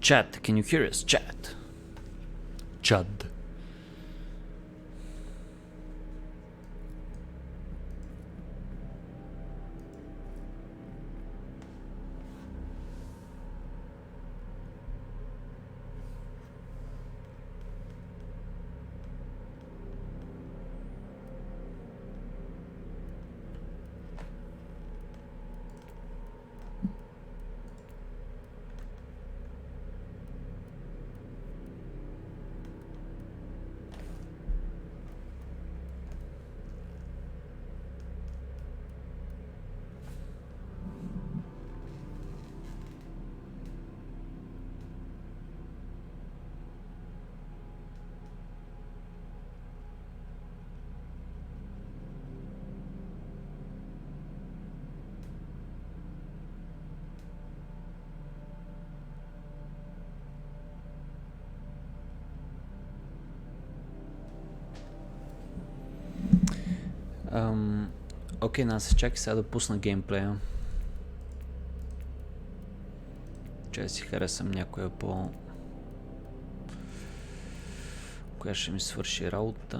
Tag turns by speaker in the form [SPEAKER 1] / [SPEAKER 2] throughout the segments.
[SPEAKER 1] Chat, can you hear us? Chat. Chad. Окей, нас чакай сега да пусна геймплея. Че си харесам някоя по... Коя ще ми свърши работа?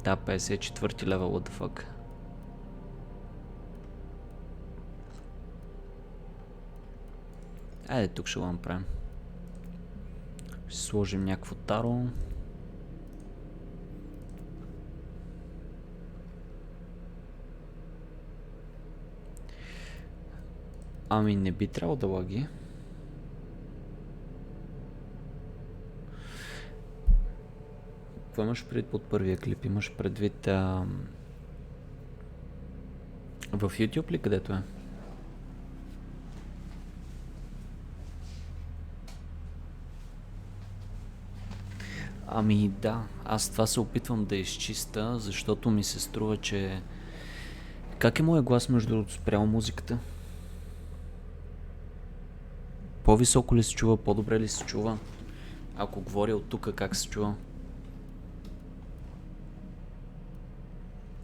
[SPEAKER 1] Да, 54 левел, what the fuck. Айде, тук ще го направим. Ще сложим някакво таро. Ами не би трябвало да лаги. Какво имаш предвид под първия клип? Имаш предвид в YouTube ли където е? Ами да, аз това се опитвам да изчиста, защото ми се струва, че... Как е моя глас между другото спрямо музиката? По-високо ли се чува, по-добре ли се чува? Ако говоря от тук, как се чува?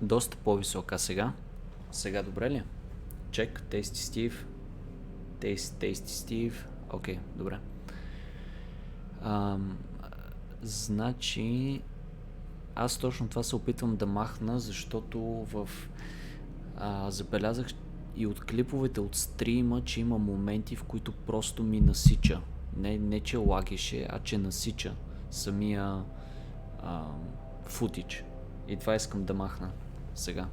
[SPEAKER 1] Доста по-висока. А сега? Сега добре ли? Чек, Tasty Steve. Tasty Steve. Окей, добре. Значи... Аз точно това се опитвам да махна, защото в... забелязах и от клиповете от стрима, че има моменти, в които просто ми насича. Не че лагеше, а че насича самия футич. И това искам да махна сега.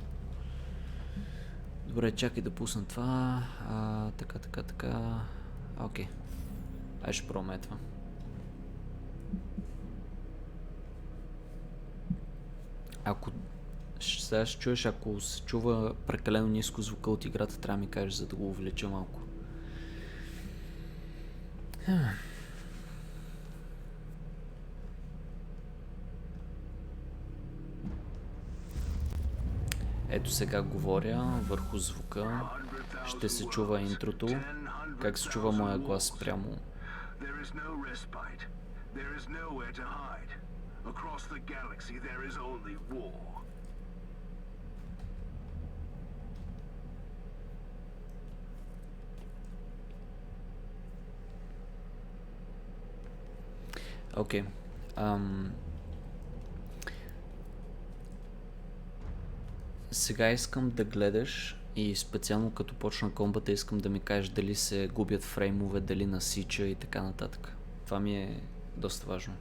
[SPEAKER 1] Добре, чакай да пусна това. Така. Окей. Ай ще пробваме това. Ако сега ще чуеш, ако се чува прекалено ниско звука от играта, трябва да ми кажеш, за да го увелича малко. Ето сега говоря върху звука. Ще се чува интрото. Как се чува моя глас прямо. Окей. Сега искам да гледаш и специално като почна комбата искам да ми кажеш дали се губят фреймове, дали насича и така нататък. Това ми е доста важно.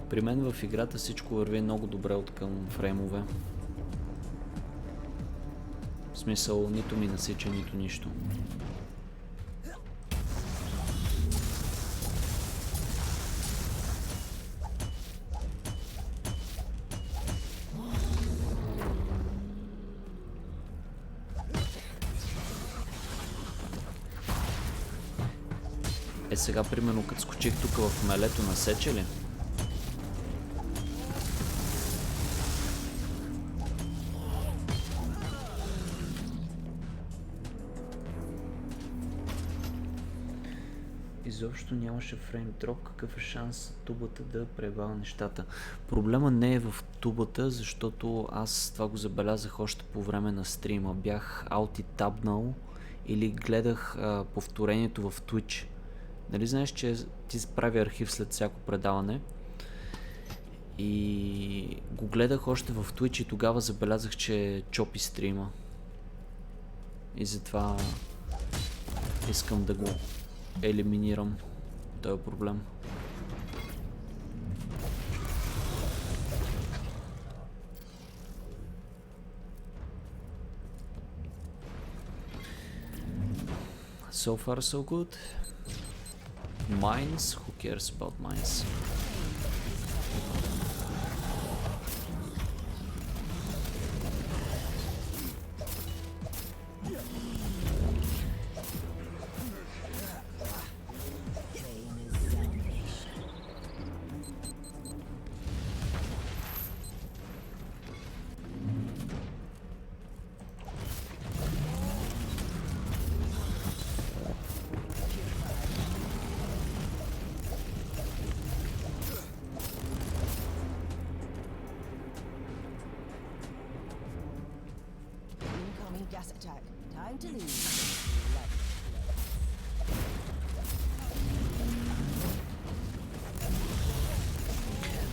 [SPEAKER 1] При мен в играта всичко върви много добре от към фреймове. В смисъл, нито ми насича, нито нищо. Сега, примерно, като скочих тук в мелето, насече ли? Изобщо нямаше фрейм дроп, какъв е шанс тубата да пребава нещата. Проблема не е в тубата, защото аз това го забелязах още по време на стрима. Бях аутитабнал или гледах повторението в Twitch. Нали знаеш, че ти прави архив след всяко предаване? И го гледах още в Twitch и тогава забелязах, че чопи стрима. И затова искам да го елиминирам този проблем. So far so good. Mines? Who cares about mines?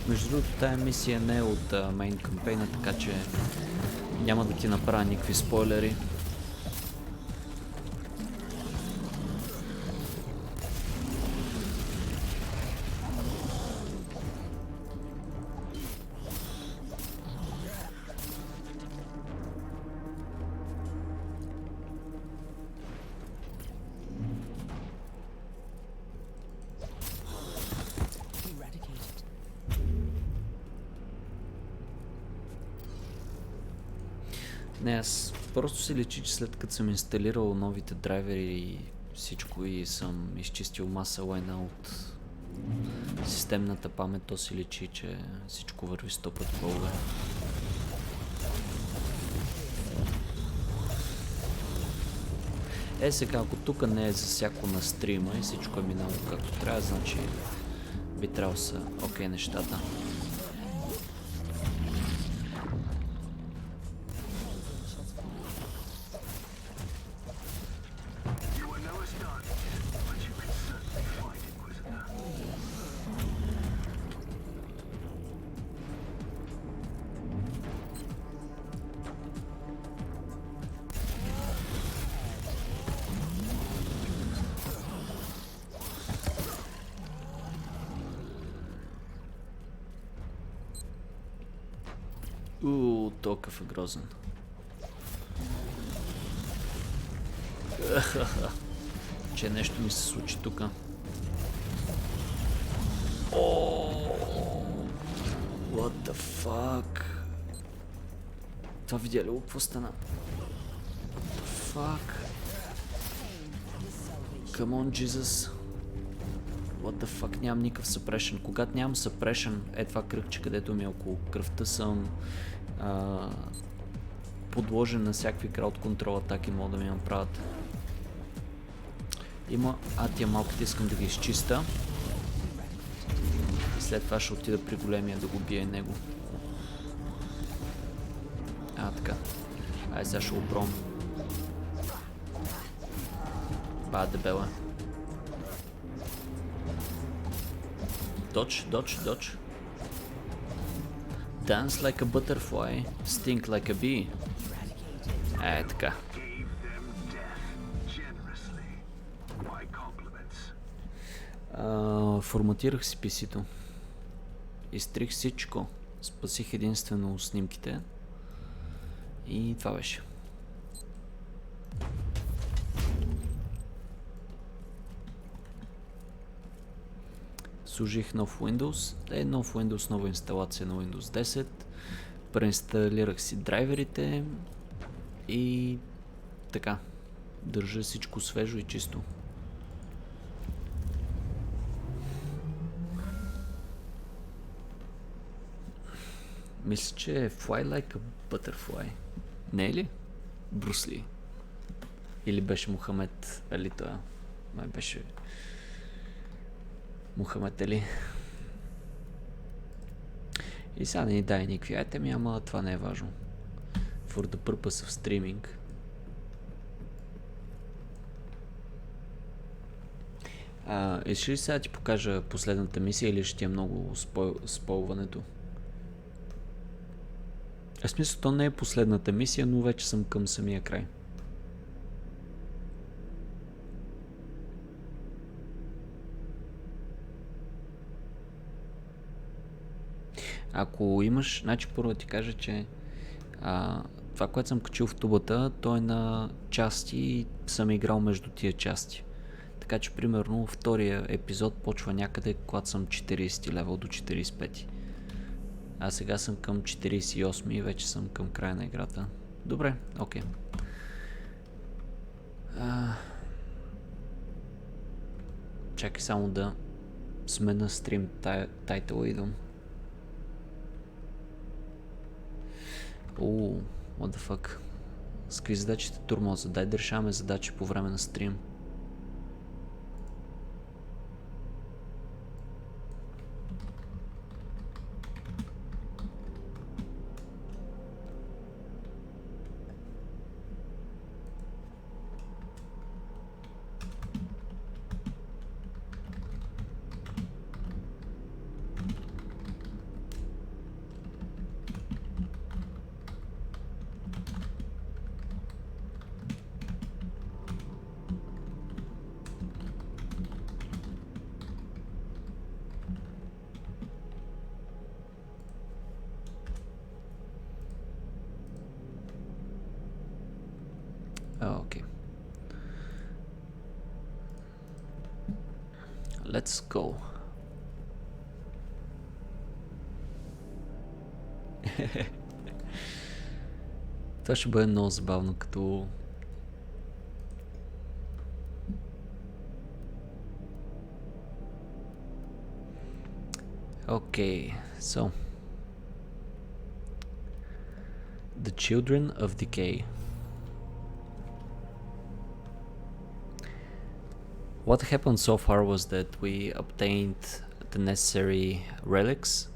[SPEAKER 1] Между другото, тая мисия не е от мейн кампейна, така че няма да ти направя никакви спойлери. Не, аз просто се личи, че след като съм инсталирал новите драйвери и всичко и съм изчистил маса лайна от системната памет, то се личи, че всичко върви 100 пъти по-добре. Сега, ако тук не е засяко на стрима и всичко е минало както трябва, значи би трябвало са окей нещата. Толков е грозен. Че нещо ми се случи тука. What the fuck? Това видя ли го? Какво стана? What the fuck? Come on, Jesus. What the fuck? Нямам никакъв съпрешен. Когато нямам съпрешен, е това кръгче, където ми е около кръвта, съм подложен на всякакви крауд контрол атаки, могат да ми направят. Има тия малките искам да ги изчиста. И след това ще отида при големия да го бия него. Така. Айде сега ще го пробвам. Дебела. Dodge. Dance like a butterfly, sting like a bee. Така. Форматирах си PC-то. изтрих всичко. Спасих единствено снимките. И това беше. Служих нов Windows, нов Windows, нова инсталация на Windows 10. Преинсталирах си драйверите и така. Държа всичко свежо и чисто. Мисля, че е Fly Like a Butterfly. Не е ли? Брусли. Или беше Мухамед Али това? Май беше Мухамед Али. И сега не ни дай никакви айтеми, ама това не е важно. For the purpose of streaming. Искаш ли сега ти покажа последната мисия или ще ти е много спойването? В смисъл, то не е последната мисия, но вече съм към самия край. Ако имаш, значи първо да ти кажа, че това, което съм качил в тубата, то е на части и съм играл между тия части. Така че, примерно, втория епизод почва някъде, когато съм 40 левел до 45. А сега съм към 48 и вече съм към края на играта. Добре, окей. Чакай само да смена стрим тайтъл и идвам. What the fuck. С какви задачи те турмоза? Дай да решаваме задачи по време на стрим. Okay. Let's go. Това ще бъде много забавно, като... Okay, so... The Children of Decay. What happened so far was that we obtained the necessary relics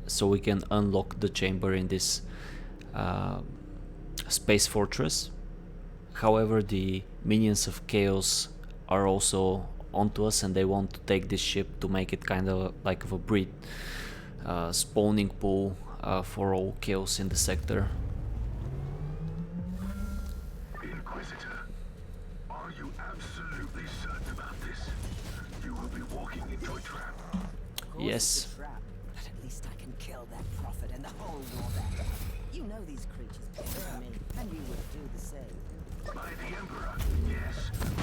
[SPEAKER 1] so we can unlock the chamber in this space fortress. However, the minions of chaos are also onto us and they want to take this ship to make it kind of like of a breed spawning pool for all chaos in the sector.
[SPEAKER 2] Inquisitor, are you absolutely certain about this? You will be walking into a trap.
[SPEAKER 1] Yes.
[SPEAKER 3] But at least I can kill that prophet and the whole war there. You know these creatures better than me, and you would do the same.
[SPEAKER 2] By the Emperor, yes.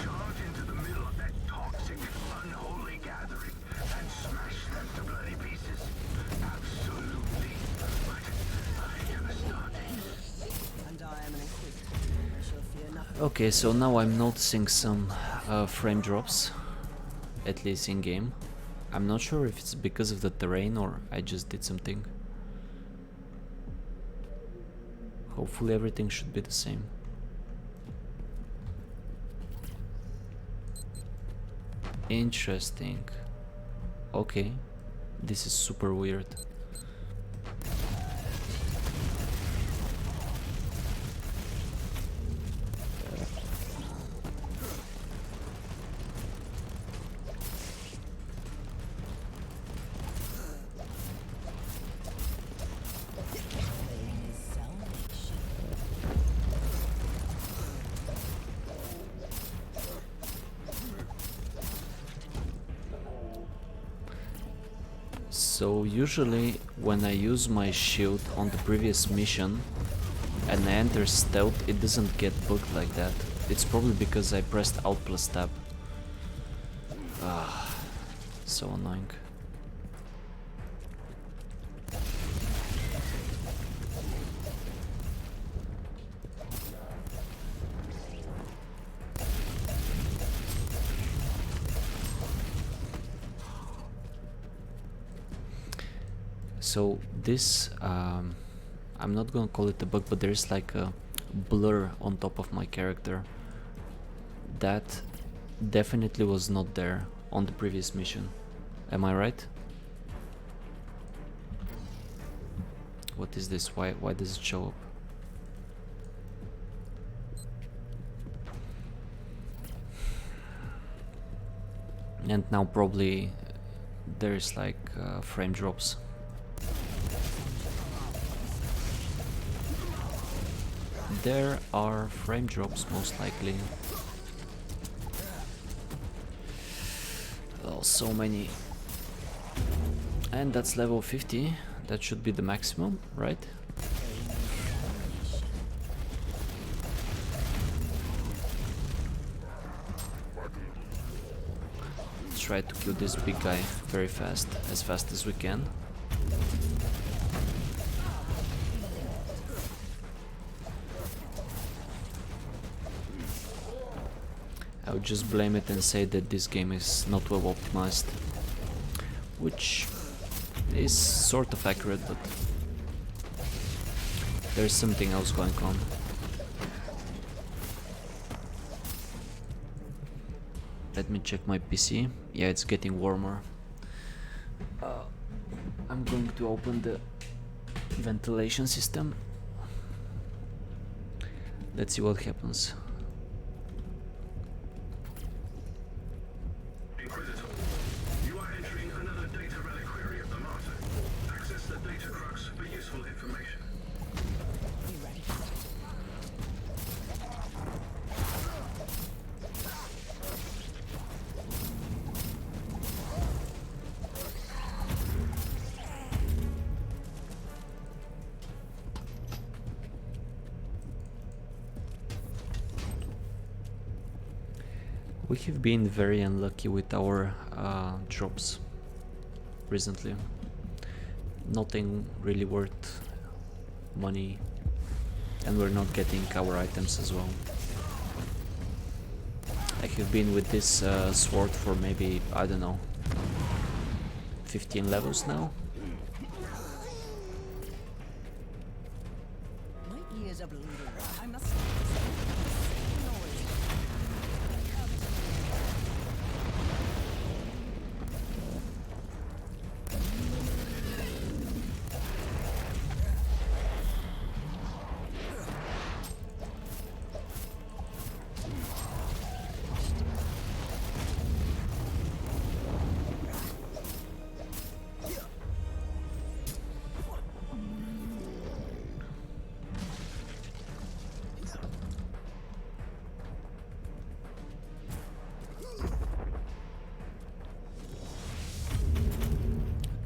[SPEAKER 2] Charge into the middle of that toxic, unholy gathering and smash them to bloody pieces. Absolutely. But I am starting.
[SPEAKER 3] And I am an inquisitor. I shall fear nothing.
[SPEAKER 1] Okay, so now I'm noticing some frame drops, at least in game. I'm not sure if it's because of the terrain or I just did something. Hopefully everything should be the same. Interesting. Okay, this is super weird. So usually when I use my shield on the previous mission and I enter stealth, it doesn't get bugged like that. It's probably because I pressed Alt plus tab. Ah, so annoying. So this, I'm not gonna call it a bug, but there's like a blur on top of my character. That definitely was not there on the previous mission. Am I right? What is this? Why does it show up? And now probably there's like frame drops. There are frame drops, most likely. Oh, so many. And that's level 50. That should be the maximum, right? Let's try to kill this big guy very fast as we can. I would just blame it and say that this game is not well optimized, which is sort of accurate, but there's something else going on. Let me check my PC. Yeah, it's getting warmer. I'm going to open the ventilation system. Let's see what happens.
[SPEAKER 2] Inquisitor, you are entering another data reliquary of the Martyr. Access the data crux for useful information.
[SPEAKER 3] You ready?
[SPEAKER 1] We have been very unlucky with our drops recently. Nothing really worth money, and we're not getting our items as well. I have been with this sword for maybe, I don't know, 15 levels now.
[SPEAKER 3] My ears are bleeding. I must.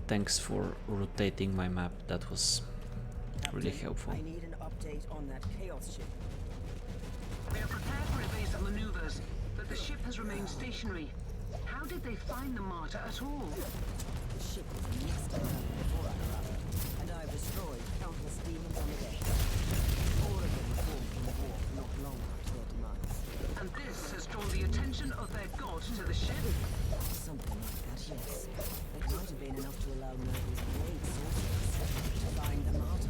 [SPEAKER 1] Thanks for rotating my map, that was really helpful.
[SPEAKER 3] I need an update on that chaos ship.
[SPEAKER 4] We are prepared for evasive maneuvers, but the ship has remained stationary. How did they find the Martyr at all?
[SPEAKER 3] The ship was a nest of them before I arrived, and I've destroyed countless demons on the deck. All of them reformed from the war not long after their demise.
[SPEAKER 4] And this has drawn the attention of their god to the ship.
[SPEAKER 3] Something like that, yes. It might have been enough to allow Nobles great sorcerers to find the Martyr.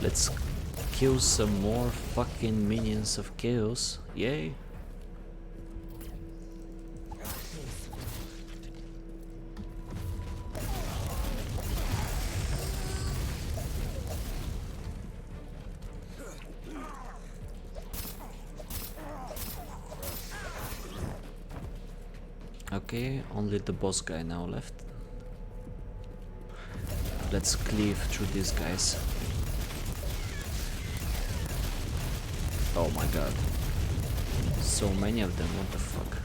[SPEAKER 1] Let's kill some more fucking minions of chaos. Yay! Okay, only the boss guy now left. Let's cleave through these guys. Oh my god. So many of them, what the fuck?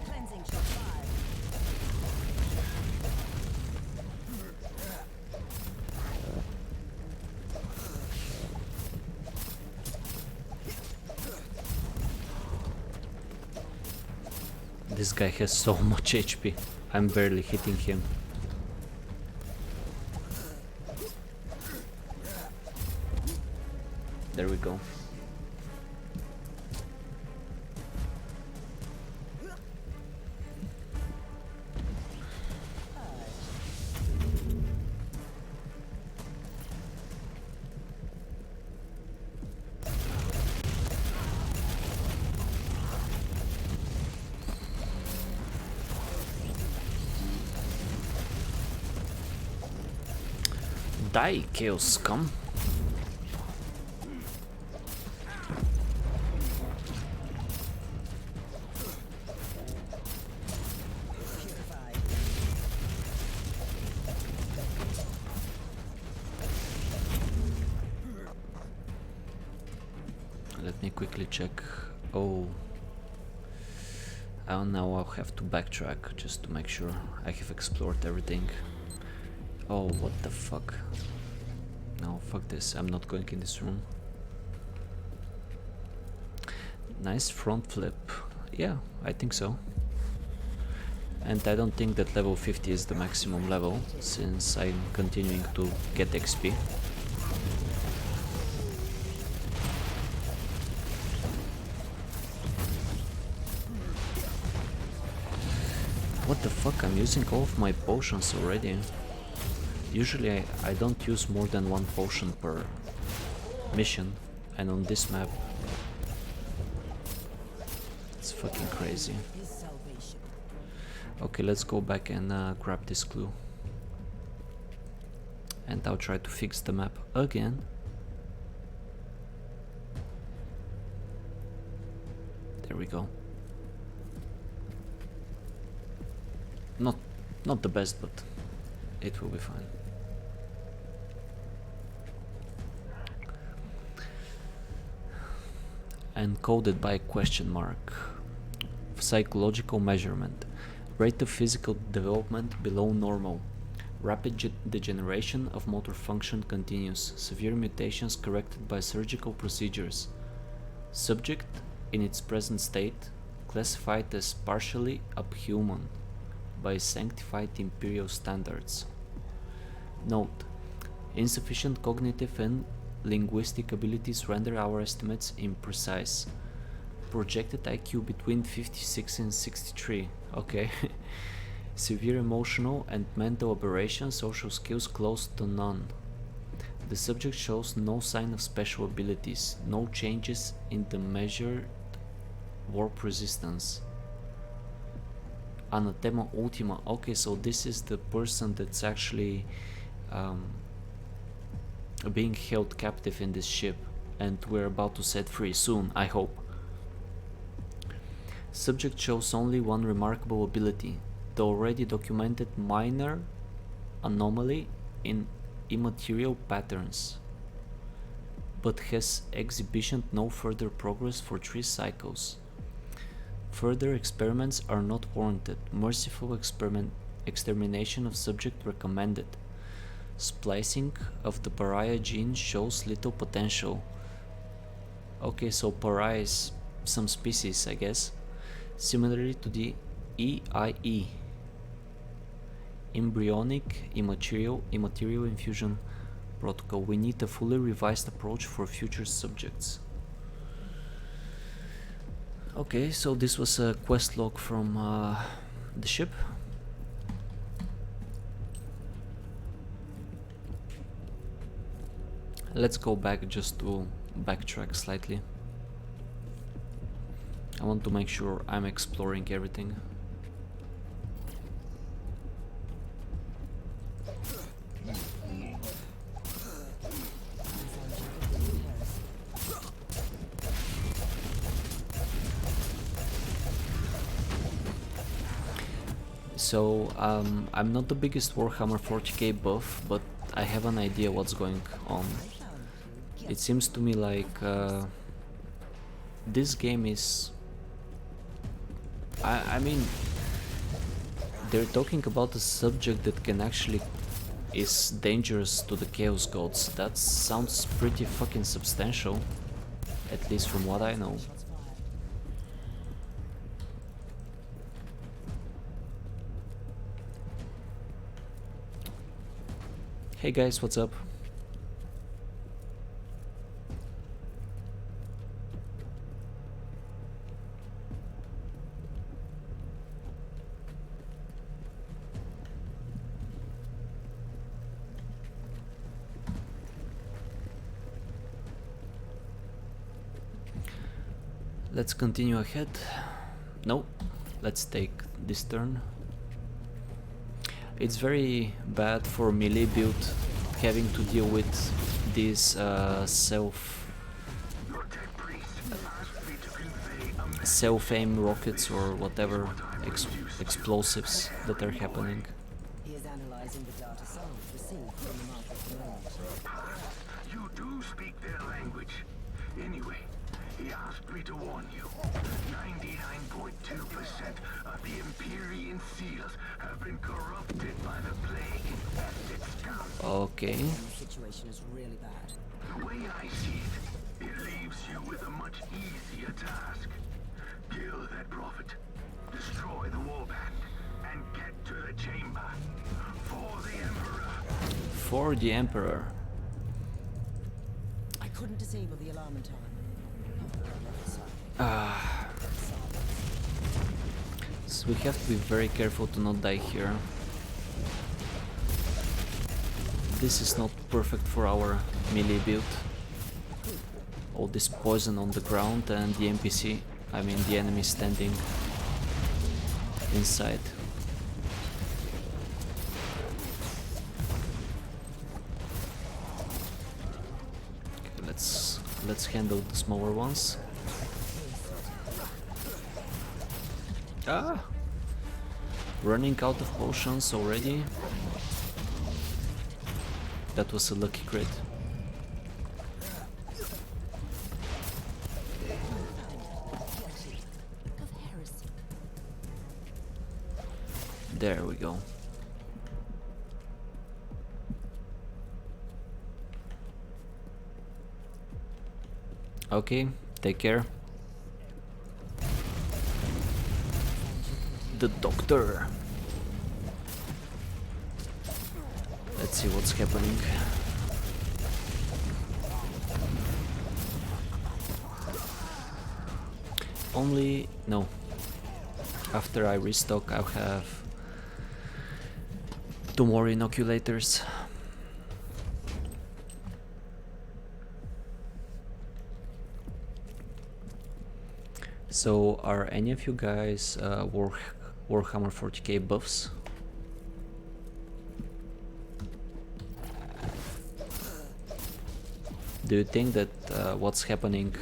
[SPEAKER 3] Cleansing shot fired.
[SPEAKER 1] This guy has so much HP. I'm barely hitting him. There we go. Die, Chaos Scum.
[SPEAKER 3] Purified.
[SPEAKER 1] Let me quickly check. Oh. Now I'll have to backtrack just to make sure I have explored everything. Oh, what the fuck? No, fuck this. I'm not going in this room. Nice front flip. Yeah, I think so. And I don't think that level 50 is the maximum level, since I'm continuing to get XP. What the fuck? I'm using all of my potions already. Usually I don't use more than one potion per mission, and on this map it's fucking crazy.
[SPEAKER 3] His salvation.
[SPEAKER 1] Okay, let's go back and grab this clue. And I'll try to fix the map again. There we go. Not the best, but it will be fine. Encoded by question mark. Psychological measurement. Rate of physical development below normal. Rapid degeneration of motor function continues. Severe mutations corrected by surgical procedures. Subject in its present state classified as partially uphuman by sanctified imperial standards. Note: insufficient cognitive and linguistic abilities render our estimates imprecise. Projected IQ between 56 and 63. Okay. Severe emotional and mental aberrations, social skills close to none. The subject shows no sign of special abilities, no changes in the measured warp resistance. Anathema Ultima. Okay, so this is the person that's actually being held captive in this ship, and we're about to set free soon, I hope. Subject shows only one remarkable ability, the already documented minor anomaly in immaterial patterns, but has exhibitioned no further progress for 3 cycles. Further experiments are not warranted. Merciful extermination of subject recommended. Splicing of the pariah gene shows little potential. Okay, so pariah is some species, I guess. Similarly to the EIE, embryonic immaterial infusion protocol. We need a fully revised approach for future subjects. Okay, so this was a quest log from the ship. Let's go back just to backtrack slightly. I want to make sure I'm exploring everything. So I'm not the biggest Warhammer 40k buff, but I have an idea what's going on. It seems to me like this game is... I mean, they're talking about a subject that can actually is dangerous to the Chaos Gods. That sounds pretty fucking substantial, at least from what I know. Hey guys, what's up? Let's continue ahead. No, let's take this turn. It's very bad for melee build having to deal with these self-aim rockets or whatever explosives that are happening.
[SPEAKER 3] He is analyzing the data samples received from the Martyr command.
[SPEAKER 2] You do speak their language. Anyway, he asked me to warn you. 99.2% of the Empyrean seals have been corrupted by the plague-infested scum.
[SPEAKER 1] Okay.
[SPEAKER 3] The situation is really bad.
[SPEAKER 2] The way I see it, it leaves you with a much easier task. Kill that prophet, destroy the warband, and get to the chamber. For the Emperor.
[SPEAKER 1] For the Emperor.
[SPEAKER 3] I couldn't disable the alarm in time.
[SPEAKER 1] So we have to be very careful to not die here. This is not perfect for our melee build. All this poison on the ground and the NPC, I mean the enemy standing inside. Okay, let's handle the smaller ones. Ah! Running out of potions already. That was a lucky crit. There we go. Okay, take care. The doctor. Let's see what's happening. Only no. After I restock, I'll have 2 more inoculators. So, are any of you guys Warhammer 40k buffs? Do you think that what's happening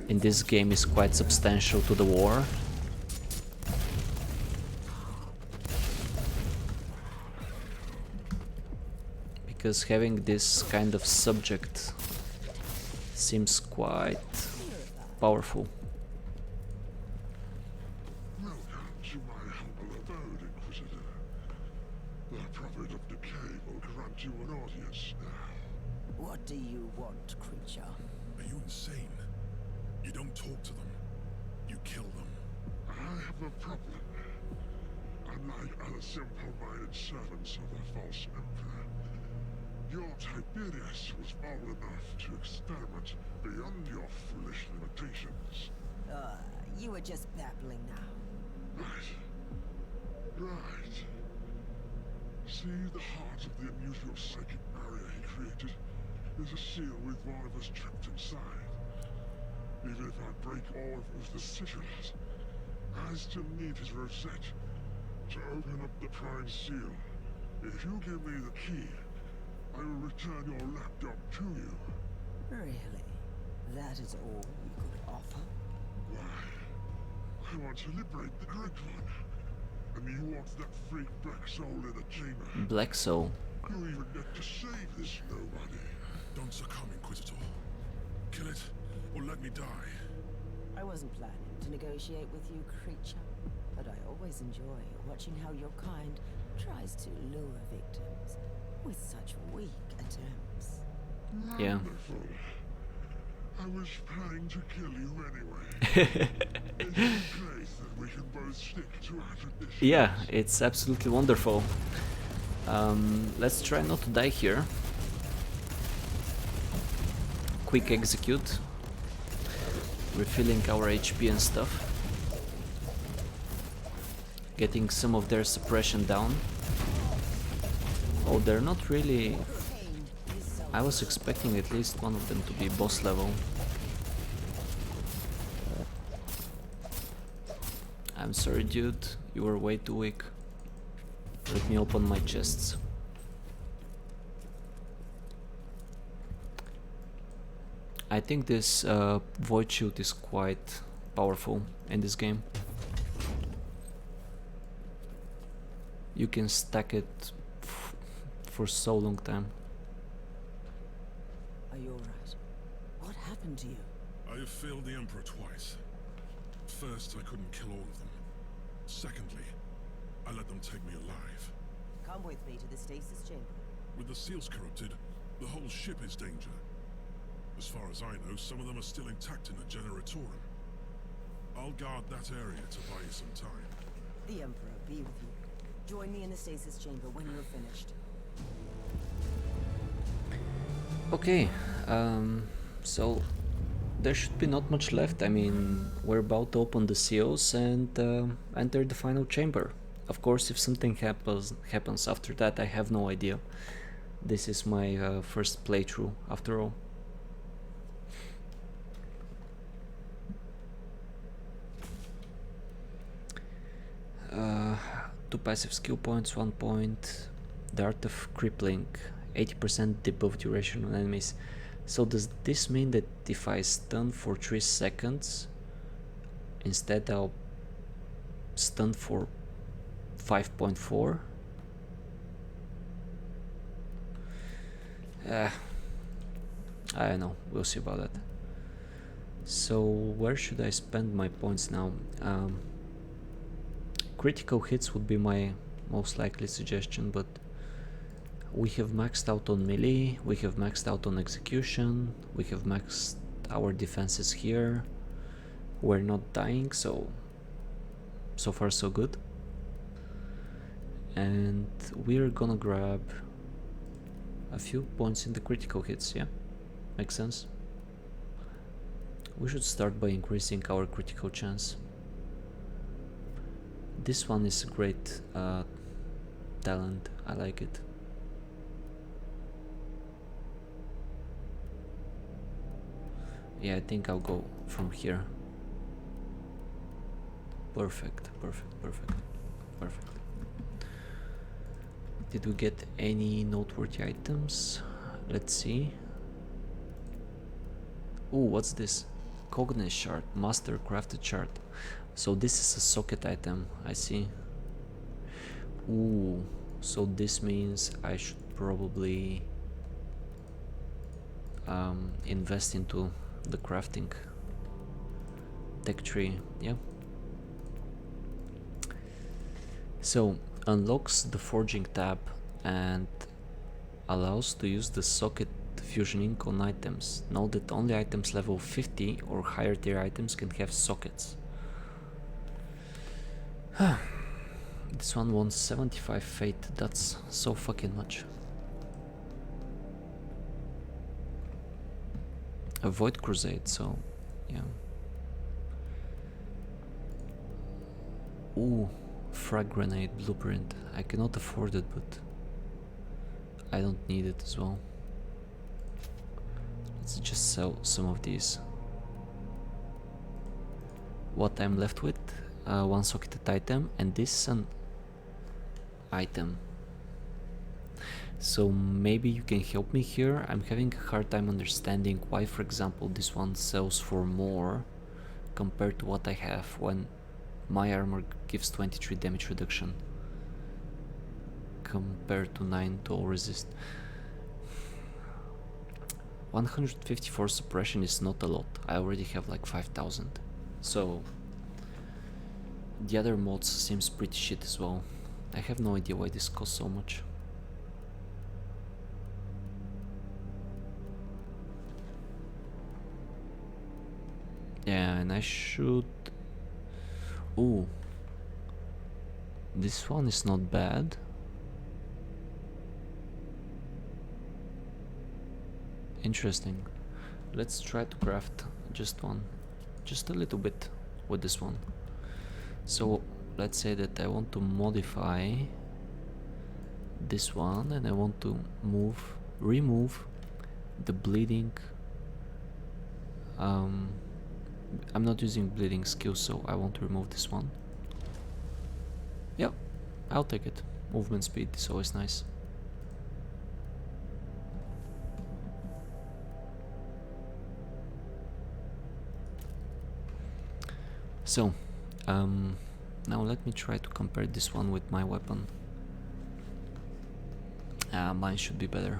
[SPEAKER 1] in this game is quite substantial to the war? Because having this kind of subject seems quite powerful.
[SPEAKER 5] Welcome to my humble abode, Inquisitor. The Prophet of Decay will grant you an audience now.
[SPEAKER 3] What do you want, creature?
[SPEAKER 6] Are you insane? You don't talk to them. You kill them.
[SPEAKER 5] I have a problem. Unlike other simple-minded servants of the false emperor, your Tiberius was bold enough to experiment beyond your foolish limitations.
[SPEAKER 3] You were just babbling now.
[SPEAKER 5] Right. See, the heart of the unusual psychic barrier he created is a seal with one of us trapped inside. Even if I break all of the sigils, I still need his rosette to open up the prime seal. If you give me the key, I will return your lapdog to you.
[SPEAKER 3] Really? That is all you could offer?
[SPEAKER 5] Why? I want to liberate the Great One. And you want that freak black soul in the chamber.
[SPEAKER 1] Black Soul.
[SPEAKER 5] You even get to save this nobody.
[SPEAKER 6] Don't succumb, Inquisitor. Kill it, or let me die.
[SPEAKER 3] I wasn't planning to negotiate with you, creature, but I always enjoy watching how your kind tries to lure victims with such weak attempts.
[SPEAKER 1] Yeah.
[SPEAKER 5] Wonderful. I was planning to kill you anyway. It's a place that we can both stick to our traditions.
[SPEAKER 1] Yeah, it's absolutely wonderful. Let's try not to die here. Quick execute. Refilling our HP and stuff. Getting some of their suppression down. Oh, they're not really... I was expecting at least one of them to be boss level. I'm sorry, dude. You were way too weak. Let me open my chests. I think this void shield is quite powerful in this game. You can stack it for so long time.
[SPEAKER 3] Are you alright? What happened to you?
[SPEAKER 6] I have failed the Emperor twice. First, I couldn't kill all of them. Secondly, I let them take me alive.
[SPEAKER 3] Come with me to the stasis chamber.
[SPEAKER 6] With the seals corrupted, the whole ship is danger. As far as I know, some of them are still intact in the Generatorum. I'll guard that area to buy you some time.
[SPEAKER 3] The Emperor be with you. Join me in the stasis chamber when you're finished.
[SPEAKER 1] Okay, so there should be not much left. I mean, we're about to open the seals and enter the final chamber. Of course, if something happens after that, I have no idea. This is my first playthrough, after all. Two passive skill points, 1 point. The Art of Crippling, 80% debuff duration on enemies. So does this mean that if I stun for 3 seconds, instead I'll stun for 5.4? I don't know, we'll see about that. So where should I spend my points now? Critical hits would be my most likely suggestion, but we have maxed out on melee, we have maxed out on execution, we have maxed our defenses here. We're not dying, so far so good. And we're gonna grab a few points in the critical hits, yeah? Makes sense? We should start by increasing our critical chance. This one is a great talent, I like it. Yeah, I think I'll go from here. Perfect, perfect, perfect, perfect. Did we get any noteworthy items? Let's see. Ooh, what's this? Cognate shard, master crafted shard. So this is a socket item, I see. Ooh, so this means I should probably invest into the crafting tech tree, yeah. So unlocks the forging tab and allows to use the socket fusion ink on items. Note that only items level 50 or higher tier items can have sockets. This one wants 75 fate, that's so fucking much. A void crusade, so yeah. Ooh, frag grenade blueprint. I cannot afford it, but I don't need it as well. Let's just sell some of these. What I'm left with, one socketed item, and this is an item. So maybe you can help me here. I'm having a hard time understanding why, for example, this one sells for more compared to what I have, when my armor gives 23 damage reduction compared to 9 to all resist. 154 suppression is not a lot. I already have like 5000. So the other mods seems pretty shit as well. I have no idea why this costs so much. Yeah, and I should... Ooh. This one is not bad. Interesting. Let's try to craft just one. Just a little bit with this one. So let's say that I want to modify this one and I want to remove the bleeding. I'm not using bleeding skill, so I want to remove this one. Yep, I'll take it. Movement speed is always nice. So, now let me try to compare this one with my weapon. Mine should be better.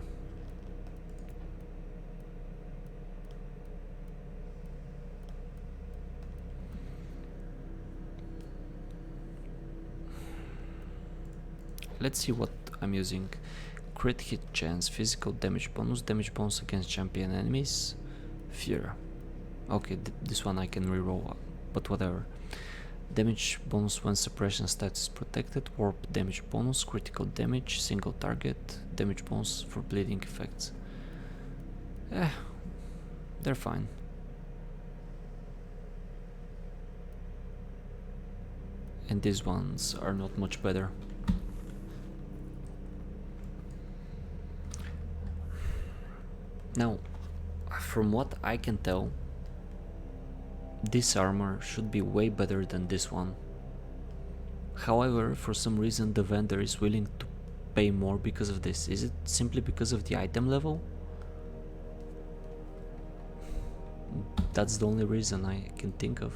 [SPEAKER 1] Let's see what I'm using. Crit hit chance, physical damage bonus against champion enemies, fear. Okay, this one I can reroll, but whatever. Damage bonus when suppression status is protected, warp damage bonus, critical damage, single target, damage bonus for bleeding effects. They're fine. And these ones are not much better. Now, from what I can tell, this armor should be way better than this one. However, for some reason the vendor is willing to pay more because of this. Is it simply because of the item level? That's the only reason I can think of.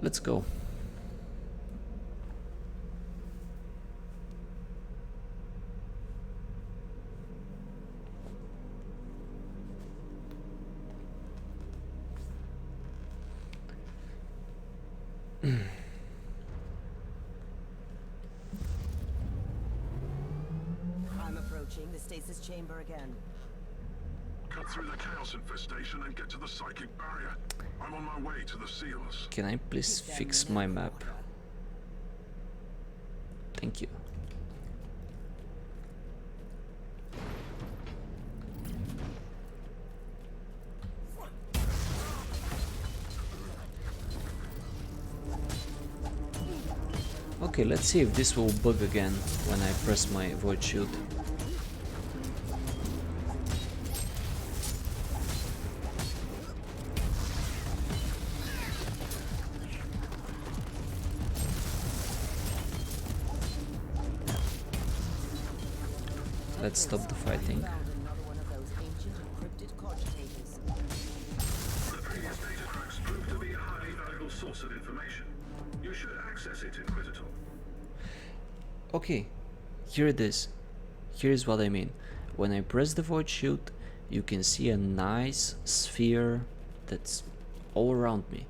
[SPEAKER 1] Let's go.
[SPEAKER 3] I'm approaching the stasis chamber again.
[SPEAKER 6] Cut through the chaos infestation and get to the psychic barrier. I'm on my way to the seals.
[SPEAKER 1] Can I please fix my map? Thank you. Okay, let's see if this will bug again when I press my void shield. Let's stop the fighting.
[SPEAKER 3] Another one of those ancient encrypted cogitators.
[SPEAKER 2] The previous data tracks proved to be a highly valuable source of information. You should access it, Inquisitor.
[SPEAKER 1] Okay, here it is. Here's what I mean. When I press the void shield, you can see a nice sphere that's all around me.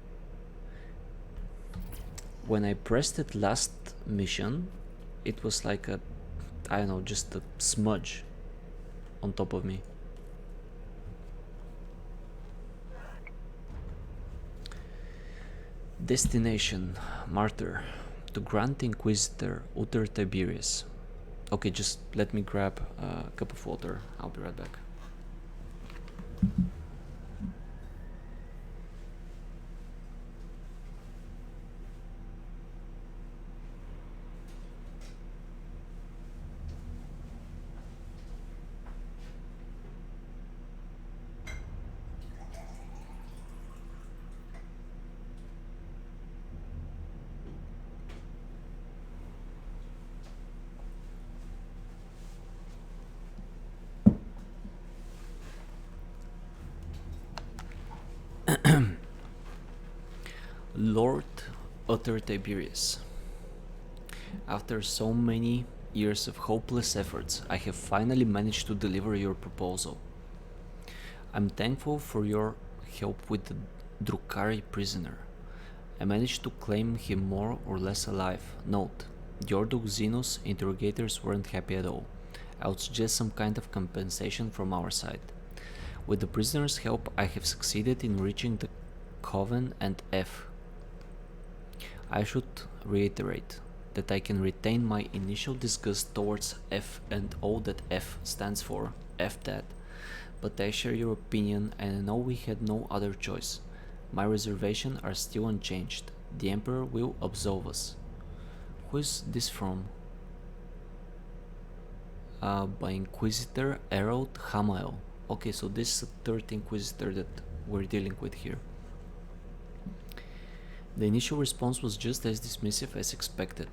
[SPEAKER 1] When I pressed it last mission, it was like a, I don't know, just a smudge on top of me. Destination, Martyr, to Grand Inquisitor Uther Tiberius. Okay, just let me grab a cup of water. I'll be right back. Lord Utter Tiberius, after so many years of hopeless efforts, I have finally managed to deliver your proposal. I'm thankful for your help with the Drukhari prisoner. I managed to claim him more or less alive. Note, the Ordo Xenos interrogators weren't happy at all. I would suggest some kind of compensation from our side. With the prisoner's help, I have succeeded in reaching the Coven and F. I should reiterate that I can retain my initial disgust towards F and all that F stands for, F that, but I share your opinion and I know we had no other choice. My reservations are still unchanged. The Emperor will absolve us. Who is this from? By Inquisitor Errol Hamael. Okay, so this is the third Inquisitor that we're dealing with here. The initial response was just as dismissive as expected.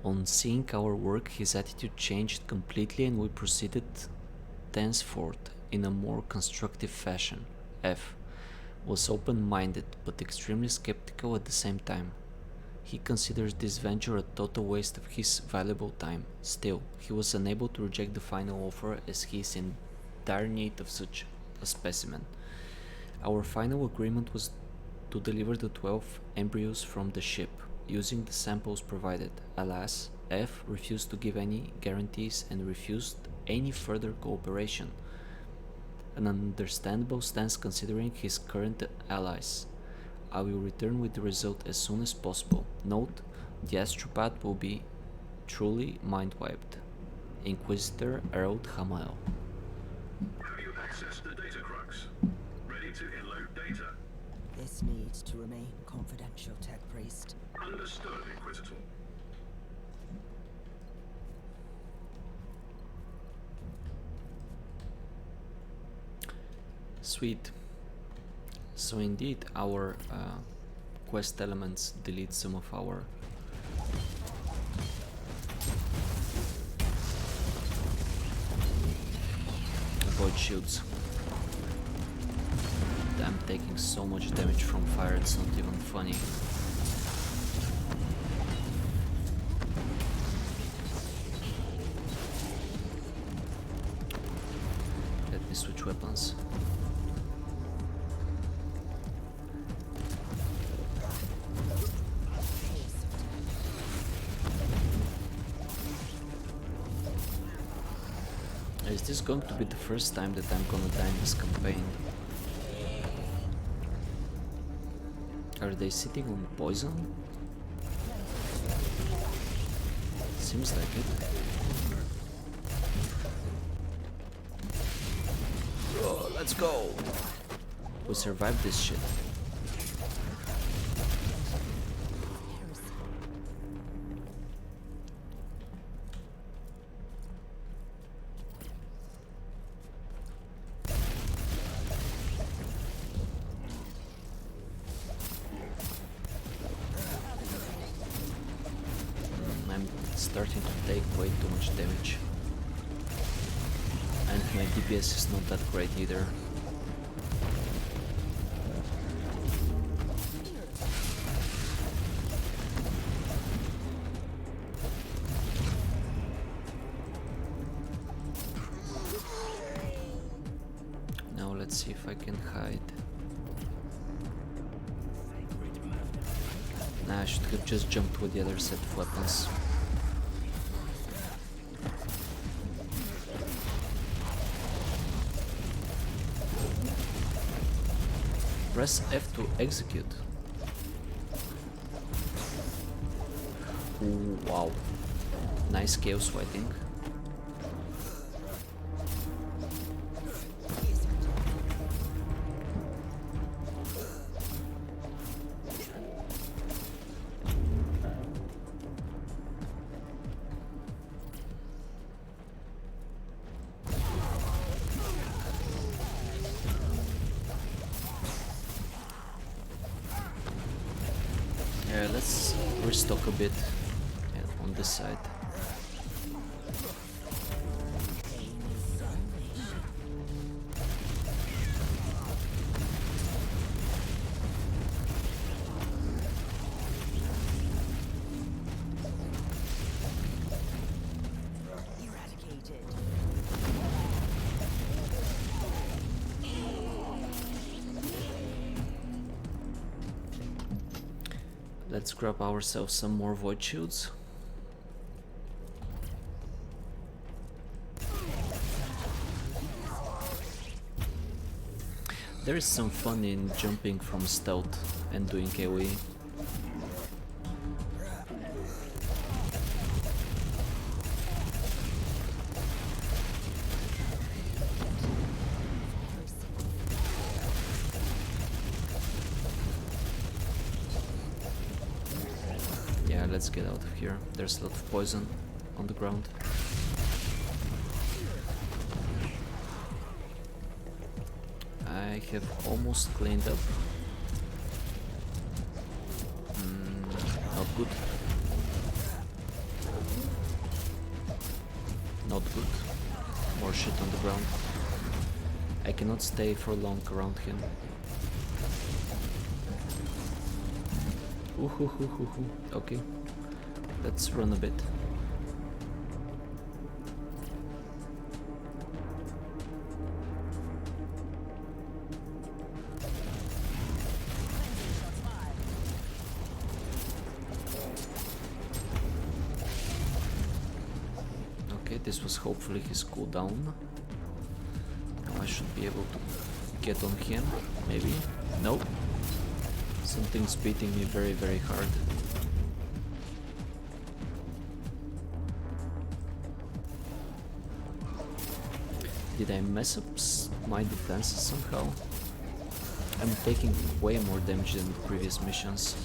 [SPEAKER 1] On seeing our work, his attitude changed completely and we proceeded thenceforth in a more constructive fashion. F was open-minded but extremely skeptical at the same time. He considers this venture a total waste of his valuable time. Still, he was unable to reject the final offer as he is in dire need of such a specimen. Our final agreement was to deliver the 12 embryos from the ship, using the samples provided. Alas, F refused to give any guarantees and refused any further cooperation. An understandable stance considering his current allies. I will return with the result as soon as possible. Note, the astropath will be truly mind-wiped. Inquisitor Errol Hamael.
[SPEAKER 2] Have you accessed the data crux? Ready to inload data?
[SPEAKER 3] This needs to remain confidential, Tech Priest.
[SPEAKER 2] Understood, Inquisitor.
[SPEAKER 1] Sweet. So indeed, our quest elements delete some of our void shields. I'm taking so much damage from fire, it's not even funny. Let me switch weapons. Is this going to be the first time that I'm gonna die in this campaign? Are they sitting on poison? Seems like it. Oh, let's go! We survived this shit. Starting to take way too much damage, and my DPS is not that great either. Now let's see if I can hide. Nah, I should have just jumped with the other set of weapons. Press F to execute. Ooh, wow. Nice chaos fighting. Let's restock a bit on this side. Let's grab ourselves some more void shields. There is some fun in jumping from stealth and doing AoE. Yeah, let's get out of here. There's a lot of poison on the ground. I have almost cleaned up. Not good. Not good. More shit on the ground. I cannot stay for long around him. Okay, let's run a bit. Okay, this was hopefully his cooldown. Now I should be able to get on him, maybe? Nope. Something's beating me very, very hard. Did I mess up my defenses somehow? I'm taking way more damage than the previous missions.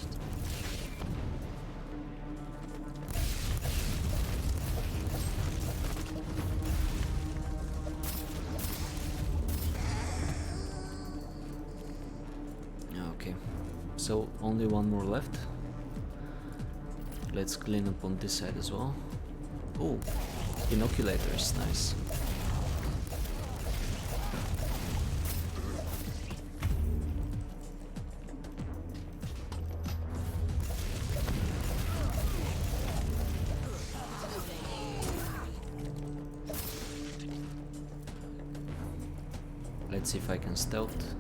[SPEAKER 1] Okay, so only one more left. Let's clean up on this side as well. Oh, inoculators, nice. Let's see if I can stealth.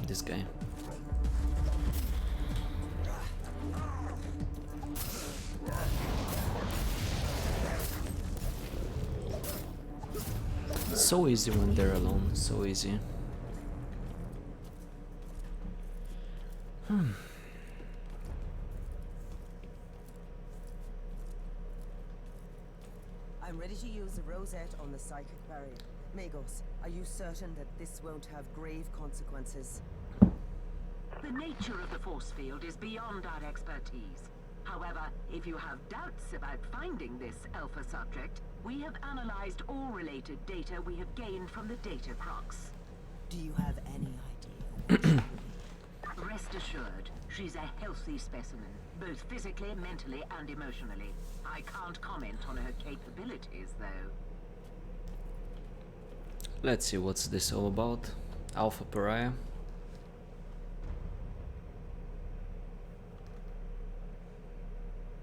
[SPEAKER 1] This guy. So easy when they're alone, so easy.
[SPEAKER 3] I'm ready to use the rosette on the psychic barrier. Magos, are you certain that this won't have grave consequences?
[SPEAKER 4] The nature of the force field is beyond our expertise. However, if you have doubts about finding this alpha subject, we have analyzed all related data we have gained from the data crocs.
[SPEAKER 3] Do you have any idea?
[SPEAKER 4] Rest assured, she's a healthy specimen, both physically, mentally, and emotionally. I can't comment on her capabilities, though.
[SPEAKER 1] Let's see what's this all about. Alpha Pariah.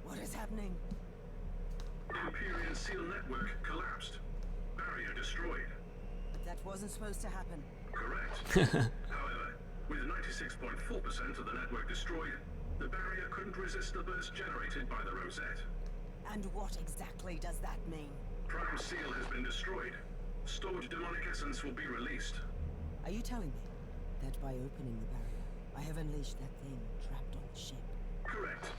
[SPEAKER 3] What is happening?
[SPEAKER 2] Imperial seal network collapsed. Barrier destroyed.
[SPEAKER 3] That wasn't supposed to happen.
[SPEAKER 2] Correct. However, with 96.4% of the network destroyed, the barrier couldn't resist the burst generated by the rosette.
[SPEAKER 3] And what exactly does that mean?
[SPEAKER 2] Prime seal has been destroyed. Stored demonic essence will be released.
[SPEAKER 3] Are you telling me that by opening the barrier, I have unleashed that thing trapped on the ship?
[SPEAKER 2] Correct.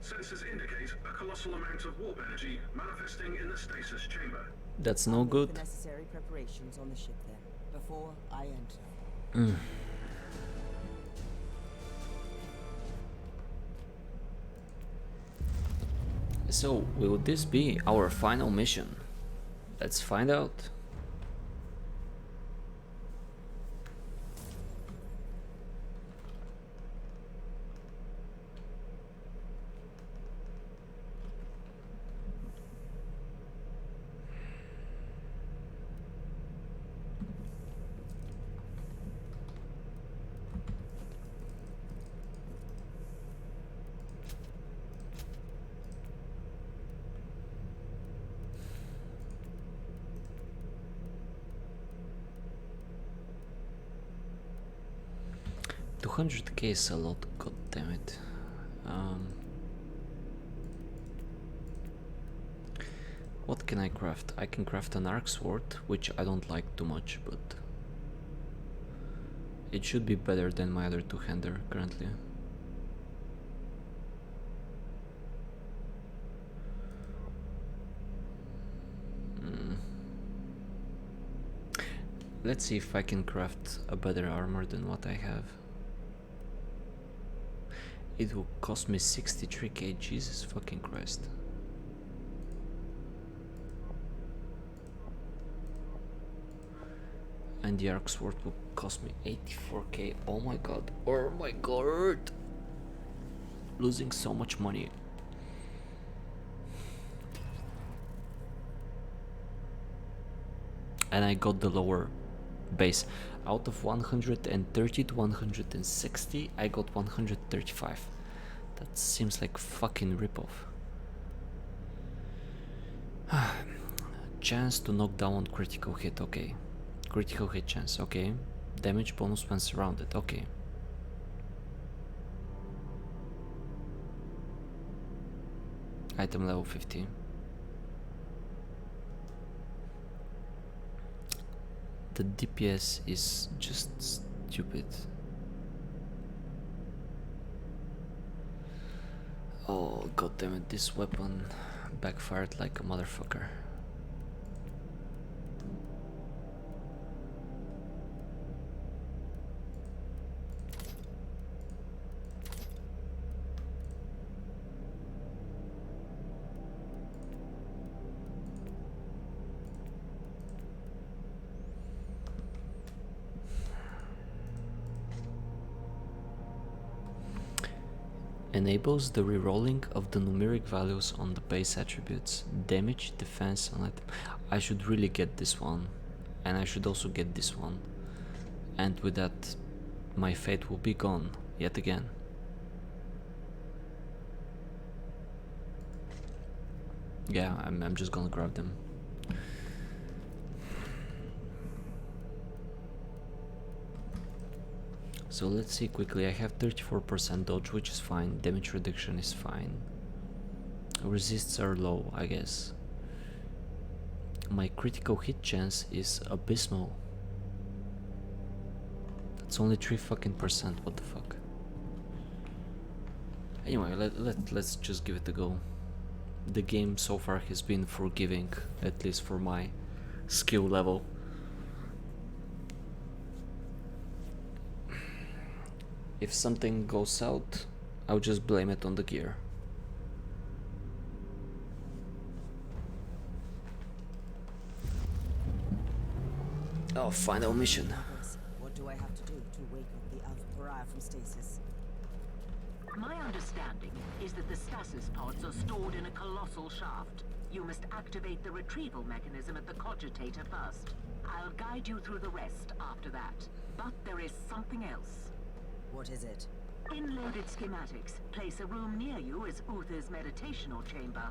[SPEAKER 2] Sensors indicate a colossal amount of warp energy manifesting in the stasis chamber.
[SPEAKER 1] That's no
[SPEAKER 3] Make
[SPEAKER 1] good.
[SPEAKER 3] the necessary preparations on the ship then, before I enter.
[SPEAKER 1] So, will this be our final mission? Let's find out. 200k is a lot, god damn it. What can I craft? I can craft an arc sword, which I don't like too much, but it should be better than my other two-hander currently. Let's see if I can craft a better armor than what I have. It will cost me 63k, Jesus fucking Christ. And the arc sword will cost me 84k. Oh my god. Oh my god. Losing so much money. And I got the lower base. Out of 130 to 160, I got 135. That seems like fucking ripoff. Chance to knock down on critical hit, okay. Critical hit chance, okay. Damage bonus when surrounded, okay. Item level 50. The DPS is just stupid. Oh god damn it, this weapon backfired like a motherfucker. Enables the rerolling of the numeric values on the base attributes, damage, defense, and item. I should really get this one, and I should also get this one, and with that my fate will be gone yet again. Yeah, I'm just gonna grab them. So let's see quickly. I have 34% dodge, which is fine. Damage reduction is fine. Resists are low, I guess. My critical hit chance is abysmal. That's only 3 fucking percent. What the fuck? Anyway, let's just give it a go. The game so far has been forgiving, at least for my skill level. If something goes south, I'll just blame it on the gear. Oh, final mission.
[SPEAKER 3] What do I have to do to wake up the Alpha Pariah from stasis?
[SPEAKER 4] My understanding is that the stasis pods are stored in a colossal shaft. You must activate the retrieval mechanism at the cogitator first. I'll guide you through the rest after that. But there is something else.
[SPEAKER 3] What is it?
[SPEAKER 4] In loaded schematics, place a room near you as Uther's meditational chamber.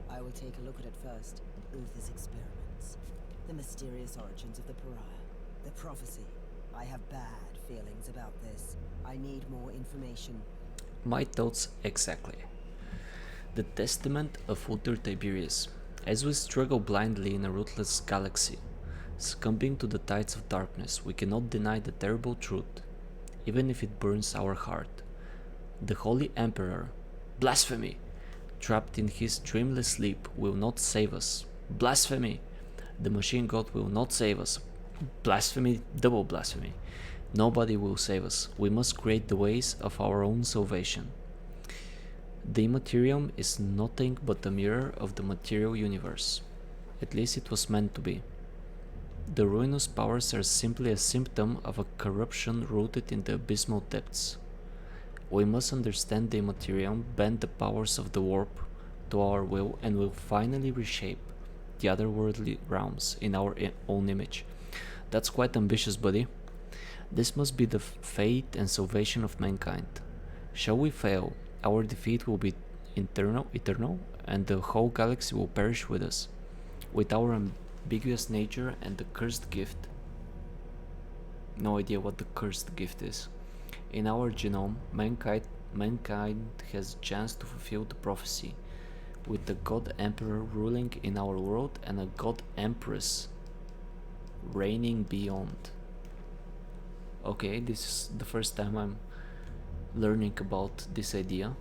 [SPEAKER 3] I will take a look at it first. Uther's experiments. The mysterious origins of the Pariah. The prophecy. I have bad feelings about this. I need more information.
[SPEAKER 1] My thoughts exactly. The testament of Uther Tiberius. As we struggle blindly in a ruthless galaxy, succumbing to the tides of darkness, we cannot deny the terrible truth, even if it burns our heart. The Holy Emperor, blasphemy, trapped in his dreamless sleep, will not save us. Blasphemy! The machine god will not save us. Blasphemy, double blasphemy. Nobody will save us. We must create the ways of our own salvation. The Immaterium is nothing but a mirror of the material universe. At least it was meant to be. The ruinous powers are simply a symptom of a corruption rooted in the abysmal depths. We must understand the Immaterium, bend the powers of the warp to our will, and will finally reshape the otherworldly realms in our own image. That's quite ambitious, buddy. This must be the fate and salvation of mankind. Shall we fail, our defeat will be eternal, and the whole galaxy will perish with us. With our ambiguous nature and the cursed gift. No idea what the cursed gift is. In our genome, mankind has a chance to fulfill the prophecy, with the God Emperor ruling in our world and a God Empress reigning beyond. Okay, this is the first time I'm learning about this idea.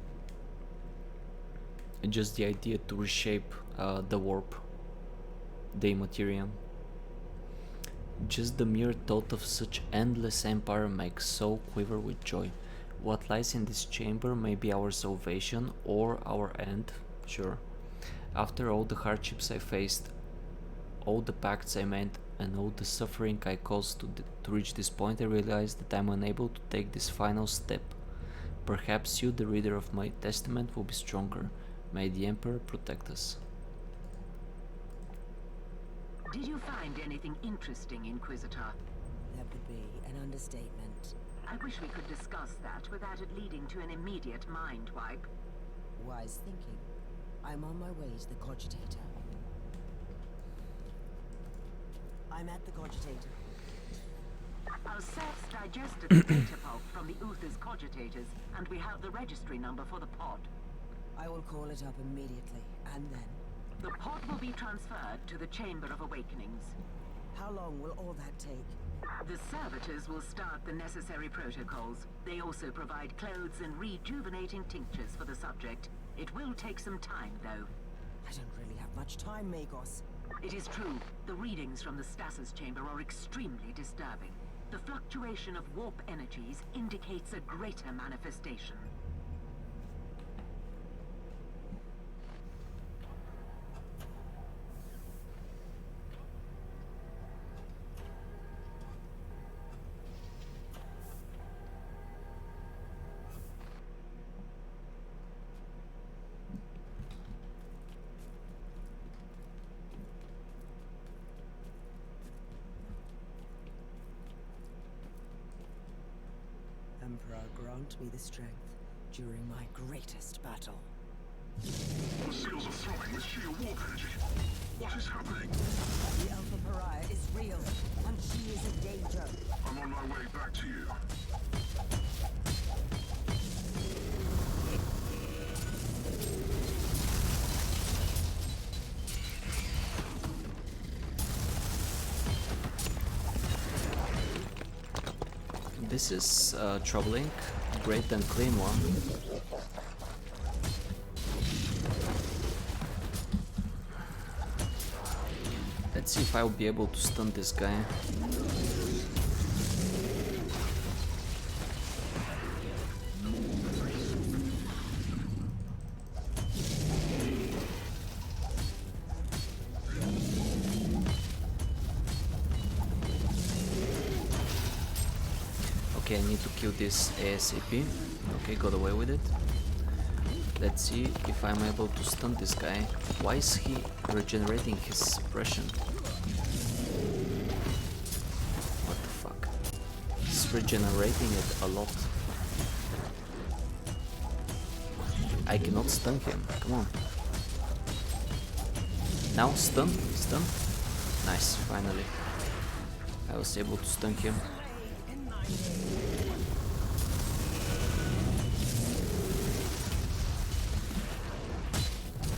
[SPEAKER 1] Just the idea to reshape the warp, the Immaterium. Just the mere thought of such endless empire makes soul quiver with joy. What lies in this chamber may be our salvation or our end, sure. After all the hardships I faced, all the pacts I made, and all the suffering I caused to reach this point, I realized that I'm unable to take this final step. Perhaps you, the reader of my testament, will be stronger. May the Emperor protect us.
[SPEAKER 4] Did you find anything interesting, Inquisitor?
[SPEAKER 3] That would be an understatement.
[SPEAKER 4] I wish we could discuss that without it leading to an immediate mind wipe.
[SPEAKER 3] Wise thinking. I'm on my way to the Cogitator. I'm at the Cogitator.
[SPEAKER 4] Our serfs digested the data pulp from the Uther's cogitators, and we have the registry number for the pod.
[SPEAKER 3] I will call it up immediately, and then...
[SPEAKER 4] The pod will be transferred to the Chamber of Awakenings.
[SPEAKER 3] How long will all that take?
[SPEAKER 4] The servitors will start the necessary protocols. They also provide clothes and rejuvenating tinctures for the subject. It will take some time, though.
[SPEAKER 3] I don't really have much time, Magos.
[SPEAKER 4] It is true. The readings from the stasis chamber are extremely disturbing. The fluctuation of warp energies indicates a greater manifestation.
[SPEAKER 3] Emperor, grant me the strength during my greatest battle.
[SPEAKER 5] The seals are throbbing with sheer warp energy. What is happening?
[SPEAKER 3] The Alpha Pariah is real, and she is in danger.
[SPEAKER 5] I'm on my way back to you.
[SPEAKER 1] This is troubling. Great and clean one. Let's see if I'll be able to stun this guy. Okay, I need to kill this ASAP. Okay, got away with it. Let's see if I'm able to stun this guy. Why is he regenerating his suppression? What the fuck? He's regenerating it a lot. I cannot stun him. Come on. Now stun. Stun. Nice, finally. I was able to stun him.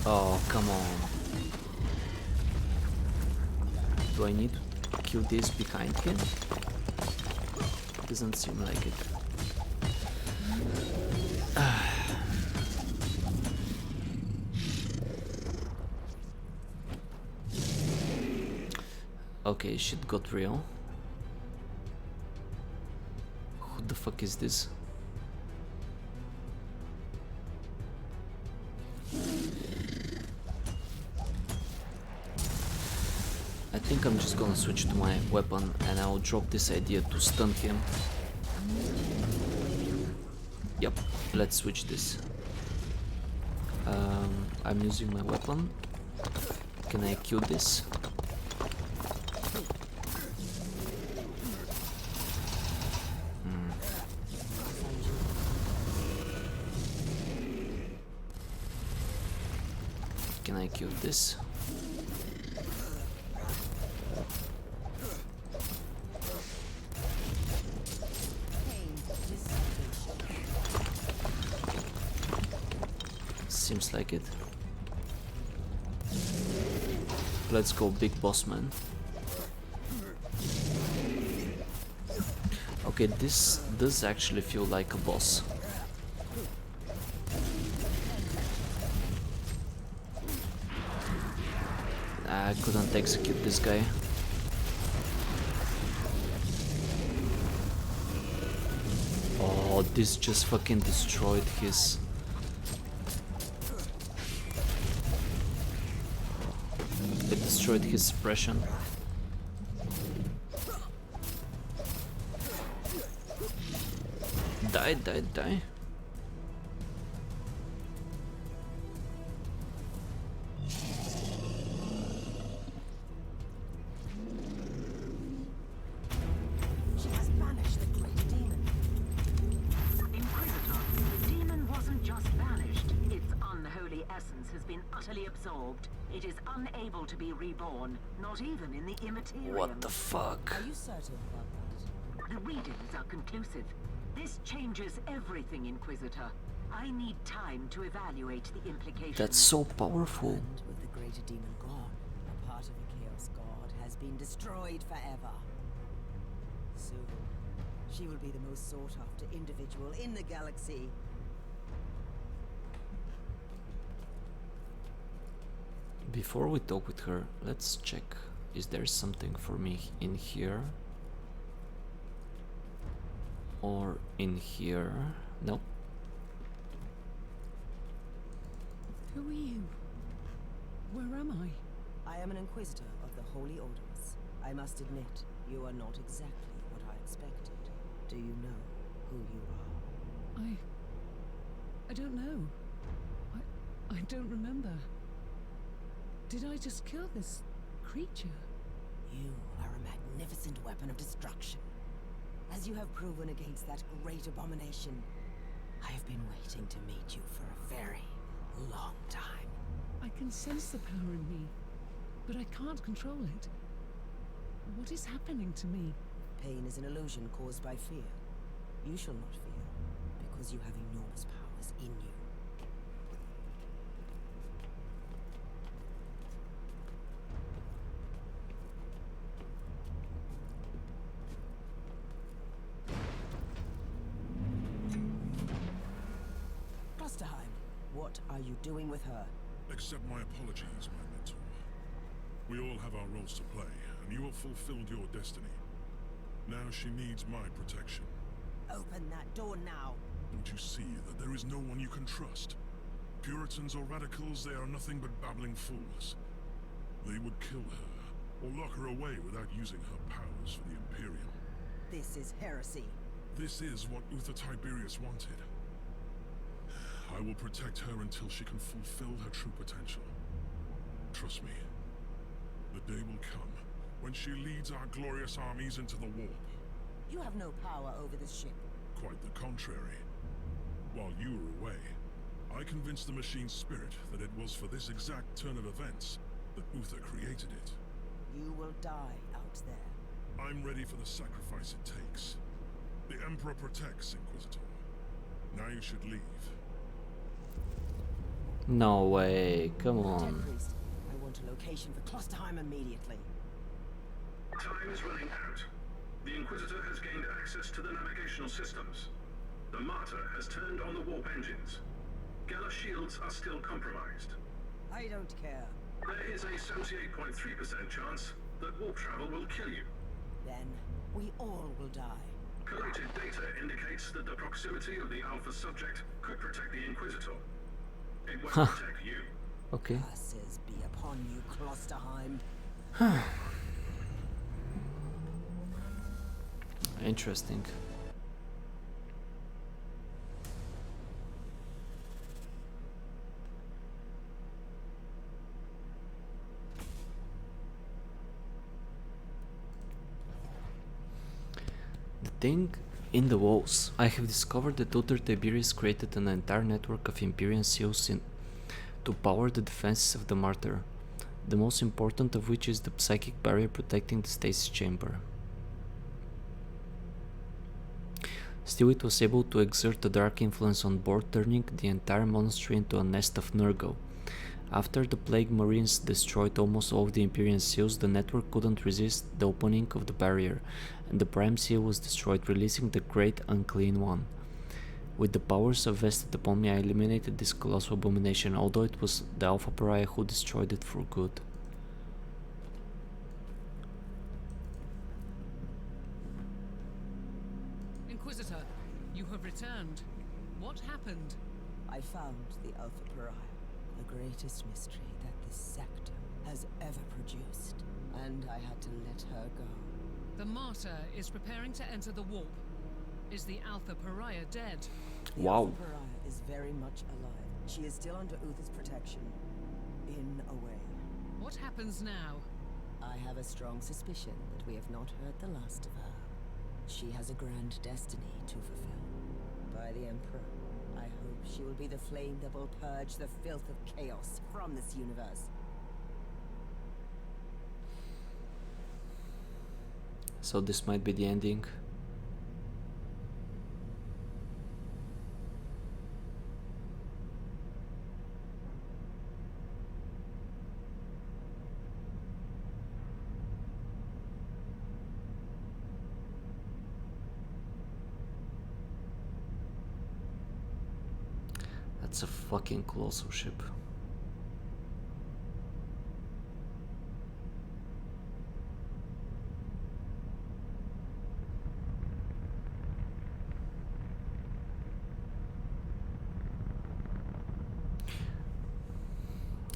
[SPEAKER 1] Oh, come on. Do I need to kill this behind him? Doesn't seem like it. Okay, shit got real. Who the fuck is this? I think I'm just gonna switch to my weapon and I'll drop this idea to stun him. Yep, let's switch this. I'm using my weapon. Can I kill this? Can I kill this?
[SPEAKER 3] Pain, deceptive.
[SPEAKER 1] Seems like it. Let's go, big boss man. Okay, this does actually feel like a boss. I couldn't execute this guy. Oh, this just fucking destroyed his... It destroyed his suppression. Die, die, die.
[SPEAKER 3] She has banished the great demon.
[SPEAKER 4] Inquisitor, the demon wasn't just vanished. Its unholy essence has been utterly absorbed. It is unable to be reborn, not even in the immaterium.
[SPEAKER 1] What the fuck?
[SPEAKER 3] Are you certain about that?
[SPEAKER 4] The readings are conclusive. This changes everything, Inquisitor. I need time to evaluate the implications.
[SPEAKER 1] That's so powerful.
[SPEAKER 3] And with the greater demon gone, a part of the Chaos God has been destroyed forever. Soon, she will be the most sought-after individual in the galaxy.
[SPEAKER 1] Before we talk with her, let's check. Is there something for me in here? Or in here? Nope.
[SPEAKER 7] Who are you? Where am I?
[SPEAKER 3] I am an Inquisitor of the Holy Orders. I must admit, you are not exactly what I expected. Do you know who you are?
[SPEAKER 7] I don't know. I don't remember. Did I just kill this creature?
[SPEAKER 3] You are a magnificent weapon of destruction. As you have proven against that great abomination, I have been waiting to meet you for a very long time.
[SPEAKER 7] I can sense the power in me, but I can't control it. What is happening to me?
[SPEAKER 3] Pain is an illusion caused by fear. You shall not fear, because you have enormous powers in you. What are you doing with her?
[SPEAKER 6] Accept my apologies, my mentor. We all have our roles to play, and you have fulfilled your destiny. Now she needs my protection.
[SPEAKER 3] Open that door now.
[SPEAKER 6] Don't you see that there is no one you can trust? Puritans or radicals, they are nothing but babbling fools. They would kill her, or lock her away without using her powers for the Imperium.
[SPEAKER 3] This is heresy.
[SPEAKER 6] This is what Uther Tiberius wanted. I will protect her until she can fulfill her true potential. Trust me, the day will come when she leads our glorious armies into the warp.
[SPEAKER 3] You have no power over this ship.
[SPEAKER 6] Quite the contrary. While you were away, I convinced the machine's spirit that it was for this exact turn of events that Uther created it.
[SPEAKER 3] You will die out there.
[SPEAKER 6] I'm ready for the sacrifice it takes. The Emperor protects, Inquisitor. Now you should leave.
[SPEAKER 1] No way, come
[SPEAKER 3] Dead
[SPEAKER 1] on.
[SPEAKER 3] Priest, I want a location for Klosterheim immediately.
[SPEAKER 2] Time is running out. The Inquisitor has gained access to the navigational systems. The Martyr has turned on the warp engines. Gala shields are still compromised.
[SPEAKER 3] I don't care.
[SPEAKER 2] There is a 78.3% chance that warp travel will kill you.
[SPEAKER 3] Then we all will die.
[SPEAKER 2] Collated data indicates that the proximity of the Alpha subject could protect the Inquisitor. It won't protect you.
[SPEAKER 1] Okay.
[SPEAKER 3] Curses be upon you, Klosterheim.
[SPEAKER 1] Interesting. The thing in the walls. I have discovered that Uther Tiberius created an entire network of Imperial seals to power the defenses of the Martyr, the most important of which is the psychic barrier protecting the stasis chamber. Still, it was able to exert a dark influence on board, turning the entire monastery into a nest of Nurgle. After the Plague Marines destroyed almost all of the Imperial seals, the network couldn't resist the opening of the barrier, and the Prime Seal was destroyed, releasing the Great Unclean One. With the powers vested upon me, I eliminated this colossal abomination, although it was the Alpha Pariah who destroyed it for good.
[SPEAKER 7] Inquisitor, you have returned. What happened?
[SPEAKER 3] I found the Alpha Pariah, the greatest mystery that this sector has ever produced, and I had to let her go.
[SPEAKER 7] The Martyr is preparing to enter the warp. Is the Alpha Pariah dead?
[SPEAKER 3] The
[SPEAKER 1] Wow.
[SPEAKER 3] Alpha Pariah is very much alive. She is still under Uther's protection, in a way.
[SPEAKER 7] What happens now?
[SPEAKER 3] I have a strong suspicion that we have not heard the last of her. She has a grand destiny to fulfill. By the Emperor, I hope she will be the flame that will purge the filth of chaos from this universe.
[SPEAKER 1] So this might be the ending. That's a fucking colossal ship.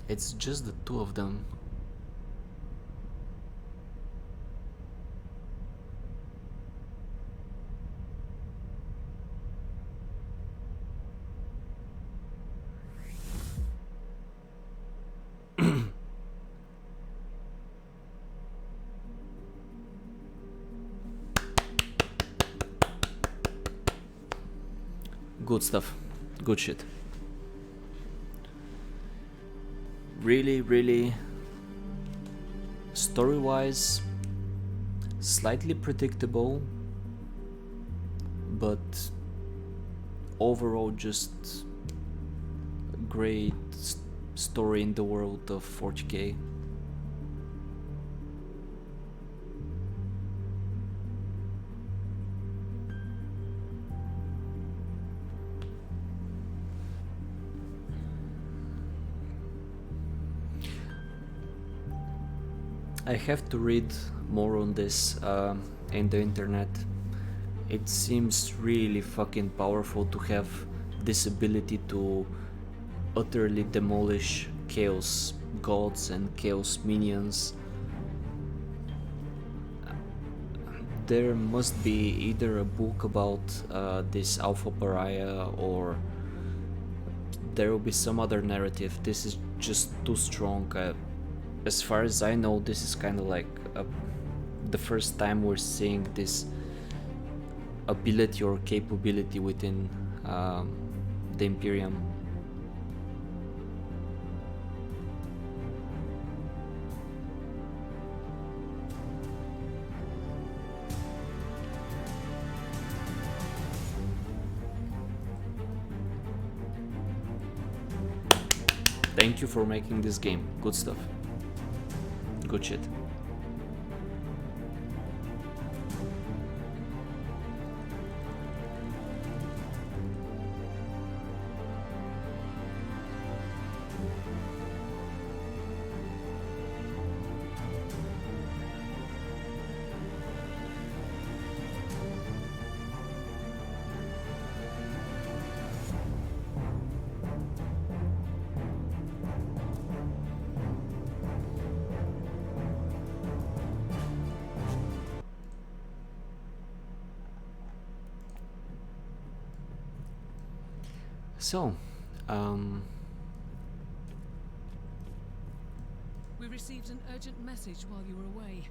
[SPEAKER 1] It's just the two of them. Good stuff. Good shit. Really, story-wise, slightly predictable, but overall just a great story in the world of 40k. I have to read more on this in the internet. It seems really fucking powerful to have this ability to utterly demolish chaos gods and chaos minions. There must be either a book about this Alpha Pariah, or there will be some other narrative. This is just too strong. As far as I know, this is kind of like the first time we're seeing this ability or capability within the Imperium. Thank you for making this game. Good stuff. Good shit. So,
[SPEAKER 7] We received an urgent message while you were away.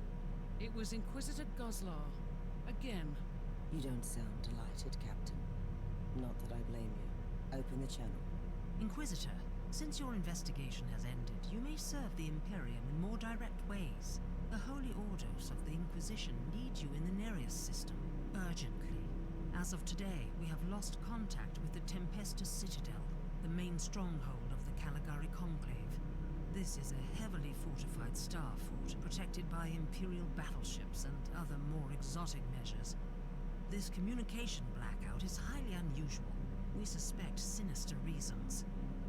[SPEAKER 7] It was Inquisitor Goslar. Again.
[SPEAKER 3] You don't sound delighted, Captain. Not that I blame you. Open the channel.
[SPEAKER 8] Inquisitor, since your investigation has ended, you may serve the Imperium in more direct ways. The Holy Orders of the Inquisition need you in the Nereus system, urgently. As of today, we have lost contact with the Tempestus Citadel, the main stronghold of the Caligari Conclave. This is a heavily fortified star fort, protected by Imperial battleships and other more exotic measures. This communication blackout is highly unusual. We suspect sinister reasons.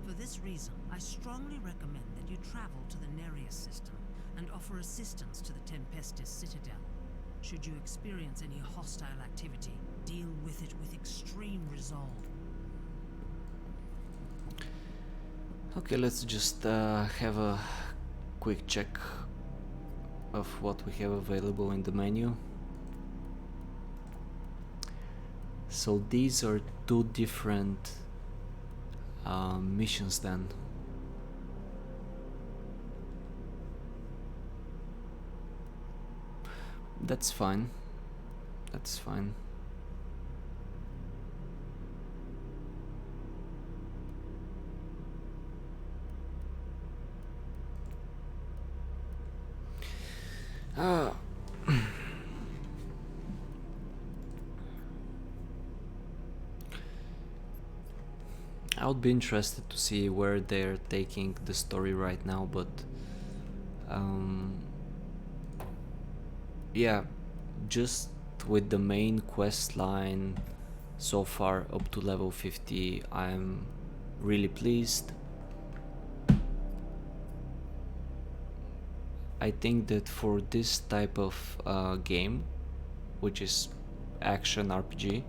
[SPEAKER 8] For this reason, I strongly recommend that you travel to the Nereus system and offer assistance to the Tempestus Citadel. Should you experience any hostile activity, deal with it with extreme resolve.
[SPEAKER 1] Okay, let's just have a quick check of what we have available in the menu. So these are two different missions then. That's fine. That's fine. I would be interested to see where they're taking the story right now, but yeah, just with the main quest line so far up to level 50, I'm really pleased. I think that for this type of game, which is action RPG,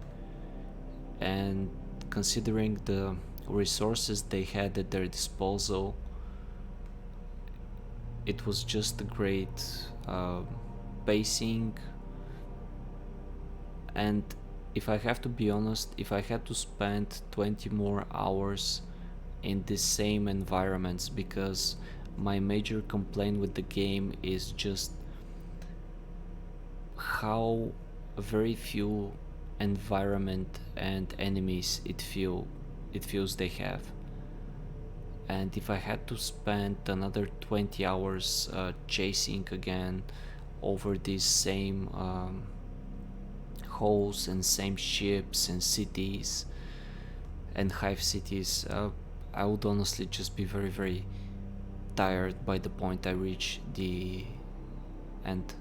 [SPEAKER 1] and considering the resources they had at their disposal, it was just a great pacing. And if I have to be honest, if I had to spend 20 more hours in the same environments, because my major complaint with the game is just how very few environment and enemies it feels they have. And if I had to spend another 20 hours chasing again over these same holes and same ships and cities and hive cities, I would honestly just be very, very tired by the point I reach the end.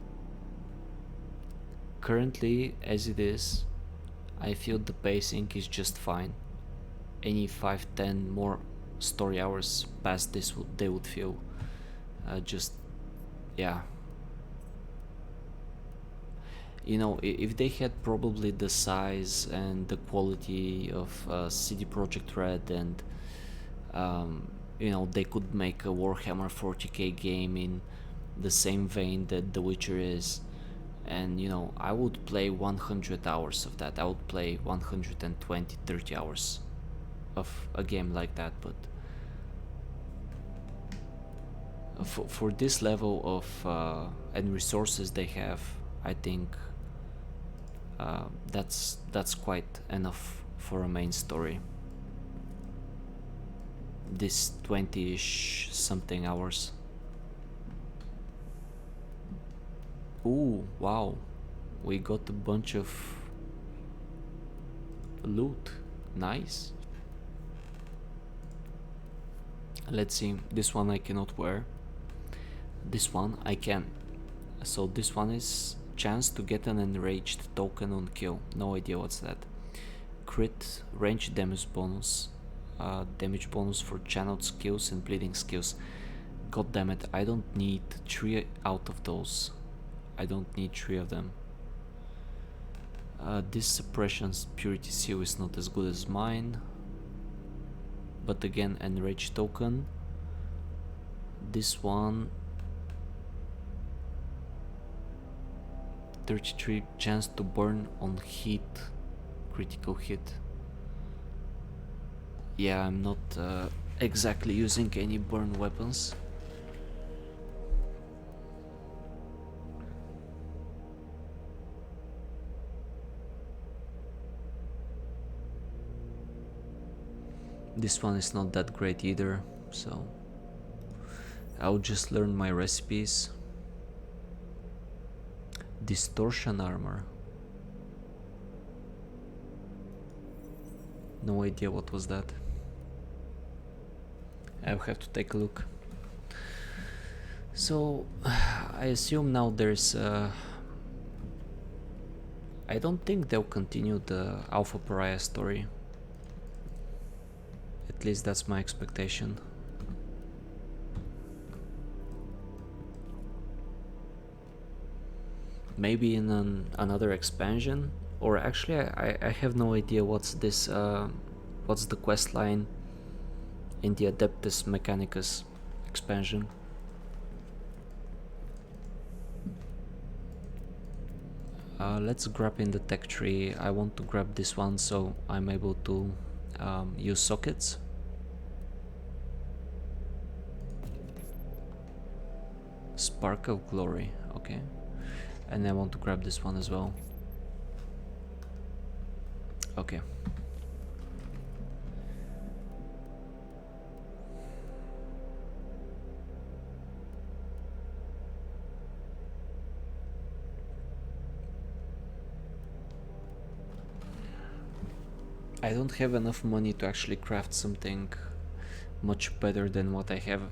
[SPEAKER 1] Currently, as it is, I feel the pacing is just fine. Any 5-10 more story hours past this they would feel just, yeah. You know, if they had probably the size and the quality of CD Projekt Red, and you know, they could make a Warhammer 40k game in the same vein that The Witcher is, and you know, I would play 100 hours of that. I would play 120-30 hours of a game like that. But for this level of and resources they have, I think that's quite enough for a main story. This 20-ish something hours. Ooh, wow, we got a bunch of loot. Nice. Let's see, this one I cannot wear. This one I can. So this one is chance to get an enraged token on kill. No idea what's that. Crit range damage bonus. Damage bonus for channeled skills and bleeding skills. God damn it, I don't need 3 out of those. I don't need 3 of them. This suppression's purity seal is not as good as mine. But again, enraged token. This one, 33 chance to burn on hit, critical hit. Yeah, I'm not exactly using any burn weapons. This one is not that great either, so I'll just learn my recipes. Distortion armor. No idea what was that. I'll have to take a look. So I assume now there's I don't think they'll continue the Alpha Pariah story. At least that's my expectation. Maybe in another expansion, or actually I have no idea what's this what's the quest line in the Adeptus Mechanicus expansion. Let's grab in the tech tree. I want to grab this one so I'm able to use sockets. Spark of Glory, okay. And I want to grab this one as well. Okay. I don't have enough money to actually craft something much better than what I have,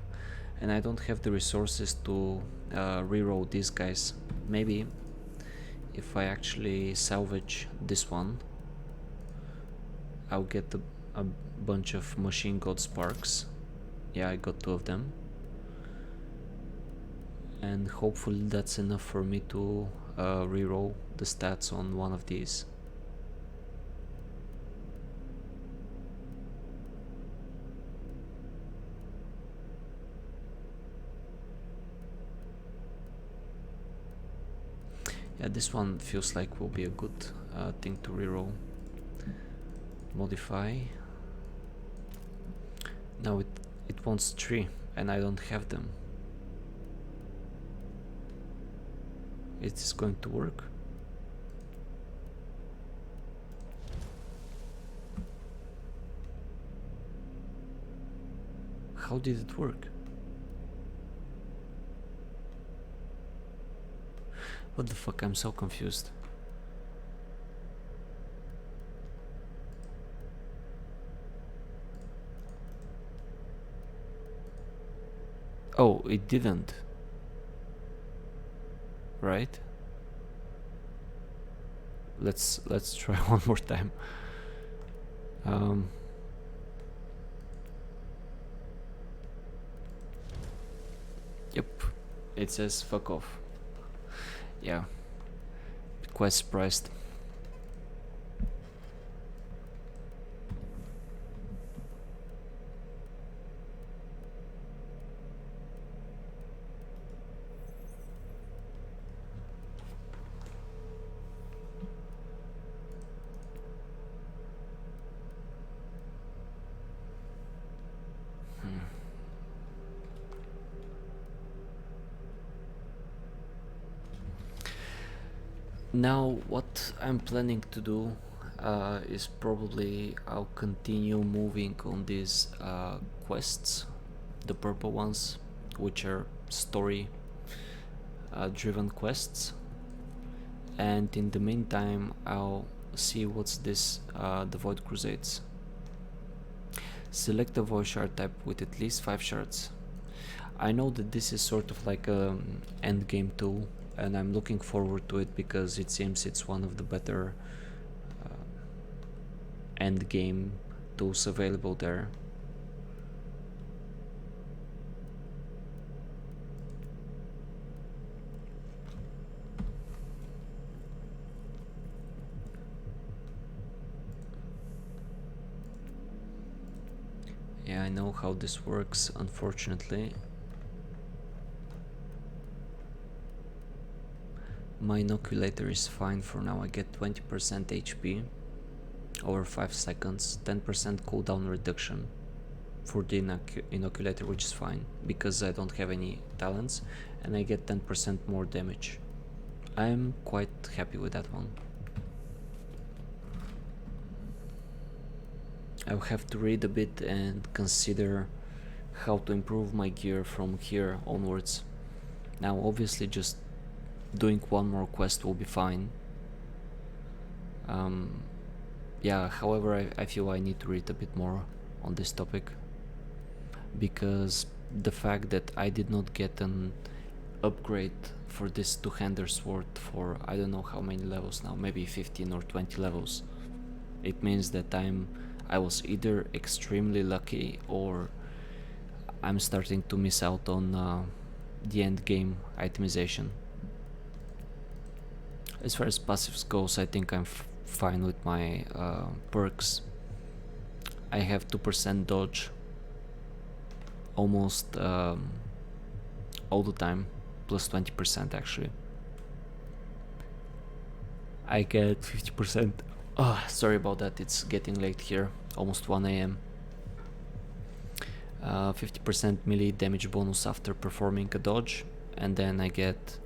[SPEAKER 1] and I don't have the resources to reroll these guys. Maybe if I actually salvage this one, I'll get a bunch of Machine God Sparks. Yeah, I got 2 of them, and hopefully that's enough for me to reroll the stats on one of these. Yeah, this one feels like will be a good thing to reroll. Modify. Now it wants 3 and I don't have them. Is this going to work? How did it work? What the fuck, I'm so confused. Oh, it didn't. Right? Let's try one more time. Yep, it says fuck off. Yeah, quite surprised. Now what I'm planning to do is probably I'll continue moving on these quests, the purple ones, which are story driven quests, and in the meantime I'll see what's this the Void Crusades. Select a void shard type with at least 5 shards. I know that this is sort of like a end game tool, and I'm looking forward to it because it seems it's one of the better end game tools available there. Yeah, I know how this works, unfortunately. My inoculator is fine for now. I get 20% HP over 5 seconds, 10% cooldown reduction for the inoculator, which is fine because I don't have any talents, and I get 10% more damage. I'm quite happy with that one. I'll have to read a bit and consider how to improve my gear from here onwards. Now obviously just doing one more quest will be fine. Yeah, however, I feel I need to read a bit more on this topic, because the fact that I did not get an upgrade for this two-hander sword for I don't know how many levels now, maybe 15 or 20 levels, it means that I was either extremely lucky or I'm starting to miss out on the end game itemization. As far as passives goes, I think I'm fine with my perks. I have 2% dodge almost all the time, plus 20% actually. I get 50%. Oh, sorry about that, it's getting late here, almost 1 AM. 50% melee damage bonus after performing a dodge, and then I get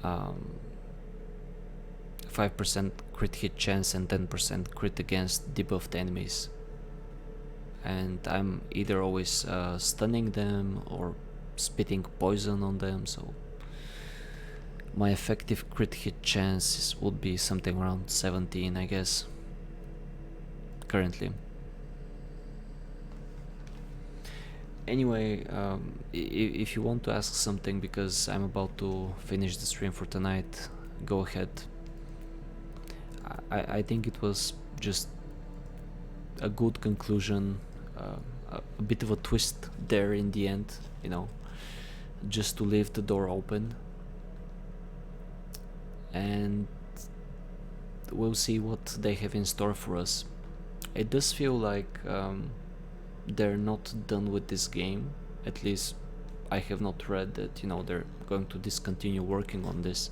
[SPEAKER 1] 5% crit hit chance and 10% crit against debuffed enemies. And I'm either always stunning them or spitting poison on them, so my effective crit hit chance would be something around 17, I guess, currently. Anyway, if you want to ask something, because I'm about to finish the stream for tonight, go ahead. I think it was just a good conclusion, a bit of a twist there in the end, you know, just to leave the door open, and we'll see what they have in store for us. It does feel like they're not done with this game. At least I have not read that, you know, they're going to discontinue working on this.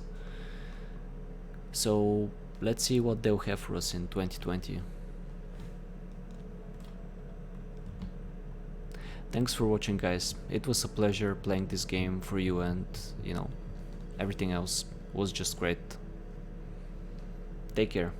[SPEAKER 1] So let's see what they'll have for us in 2020. Thanks for watching, guys. It was a pleasure playing this game for you, and you know, everything else was just great. Take care.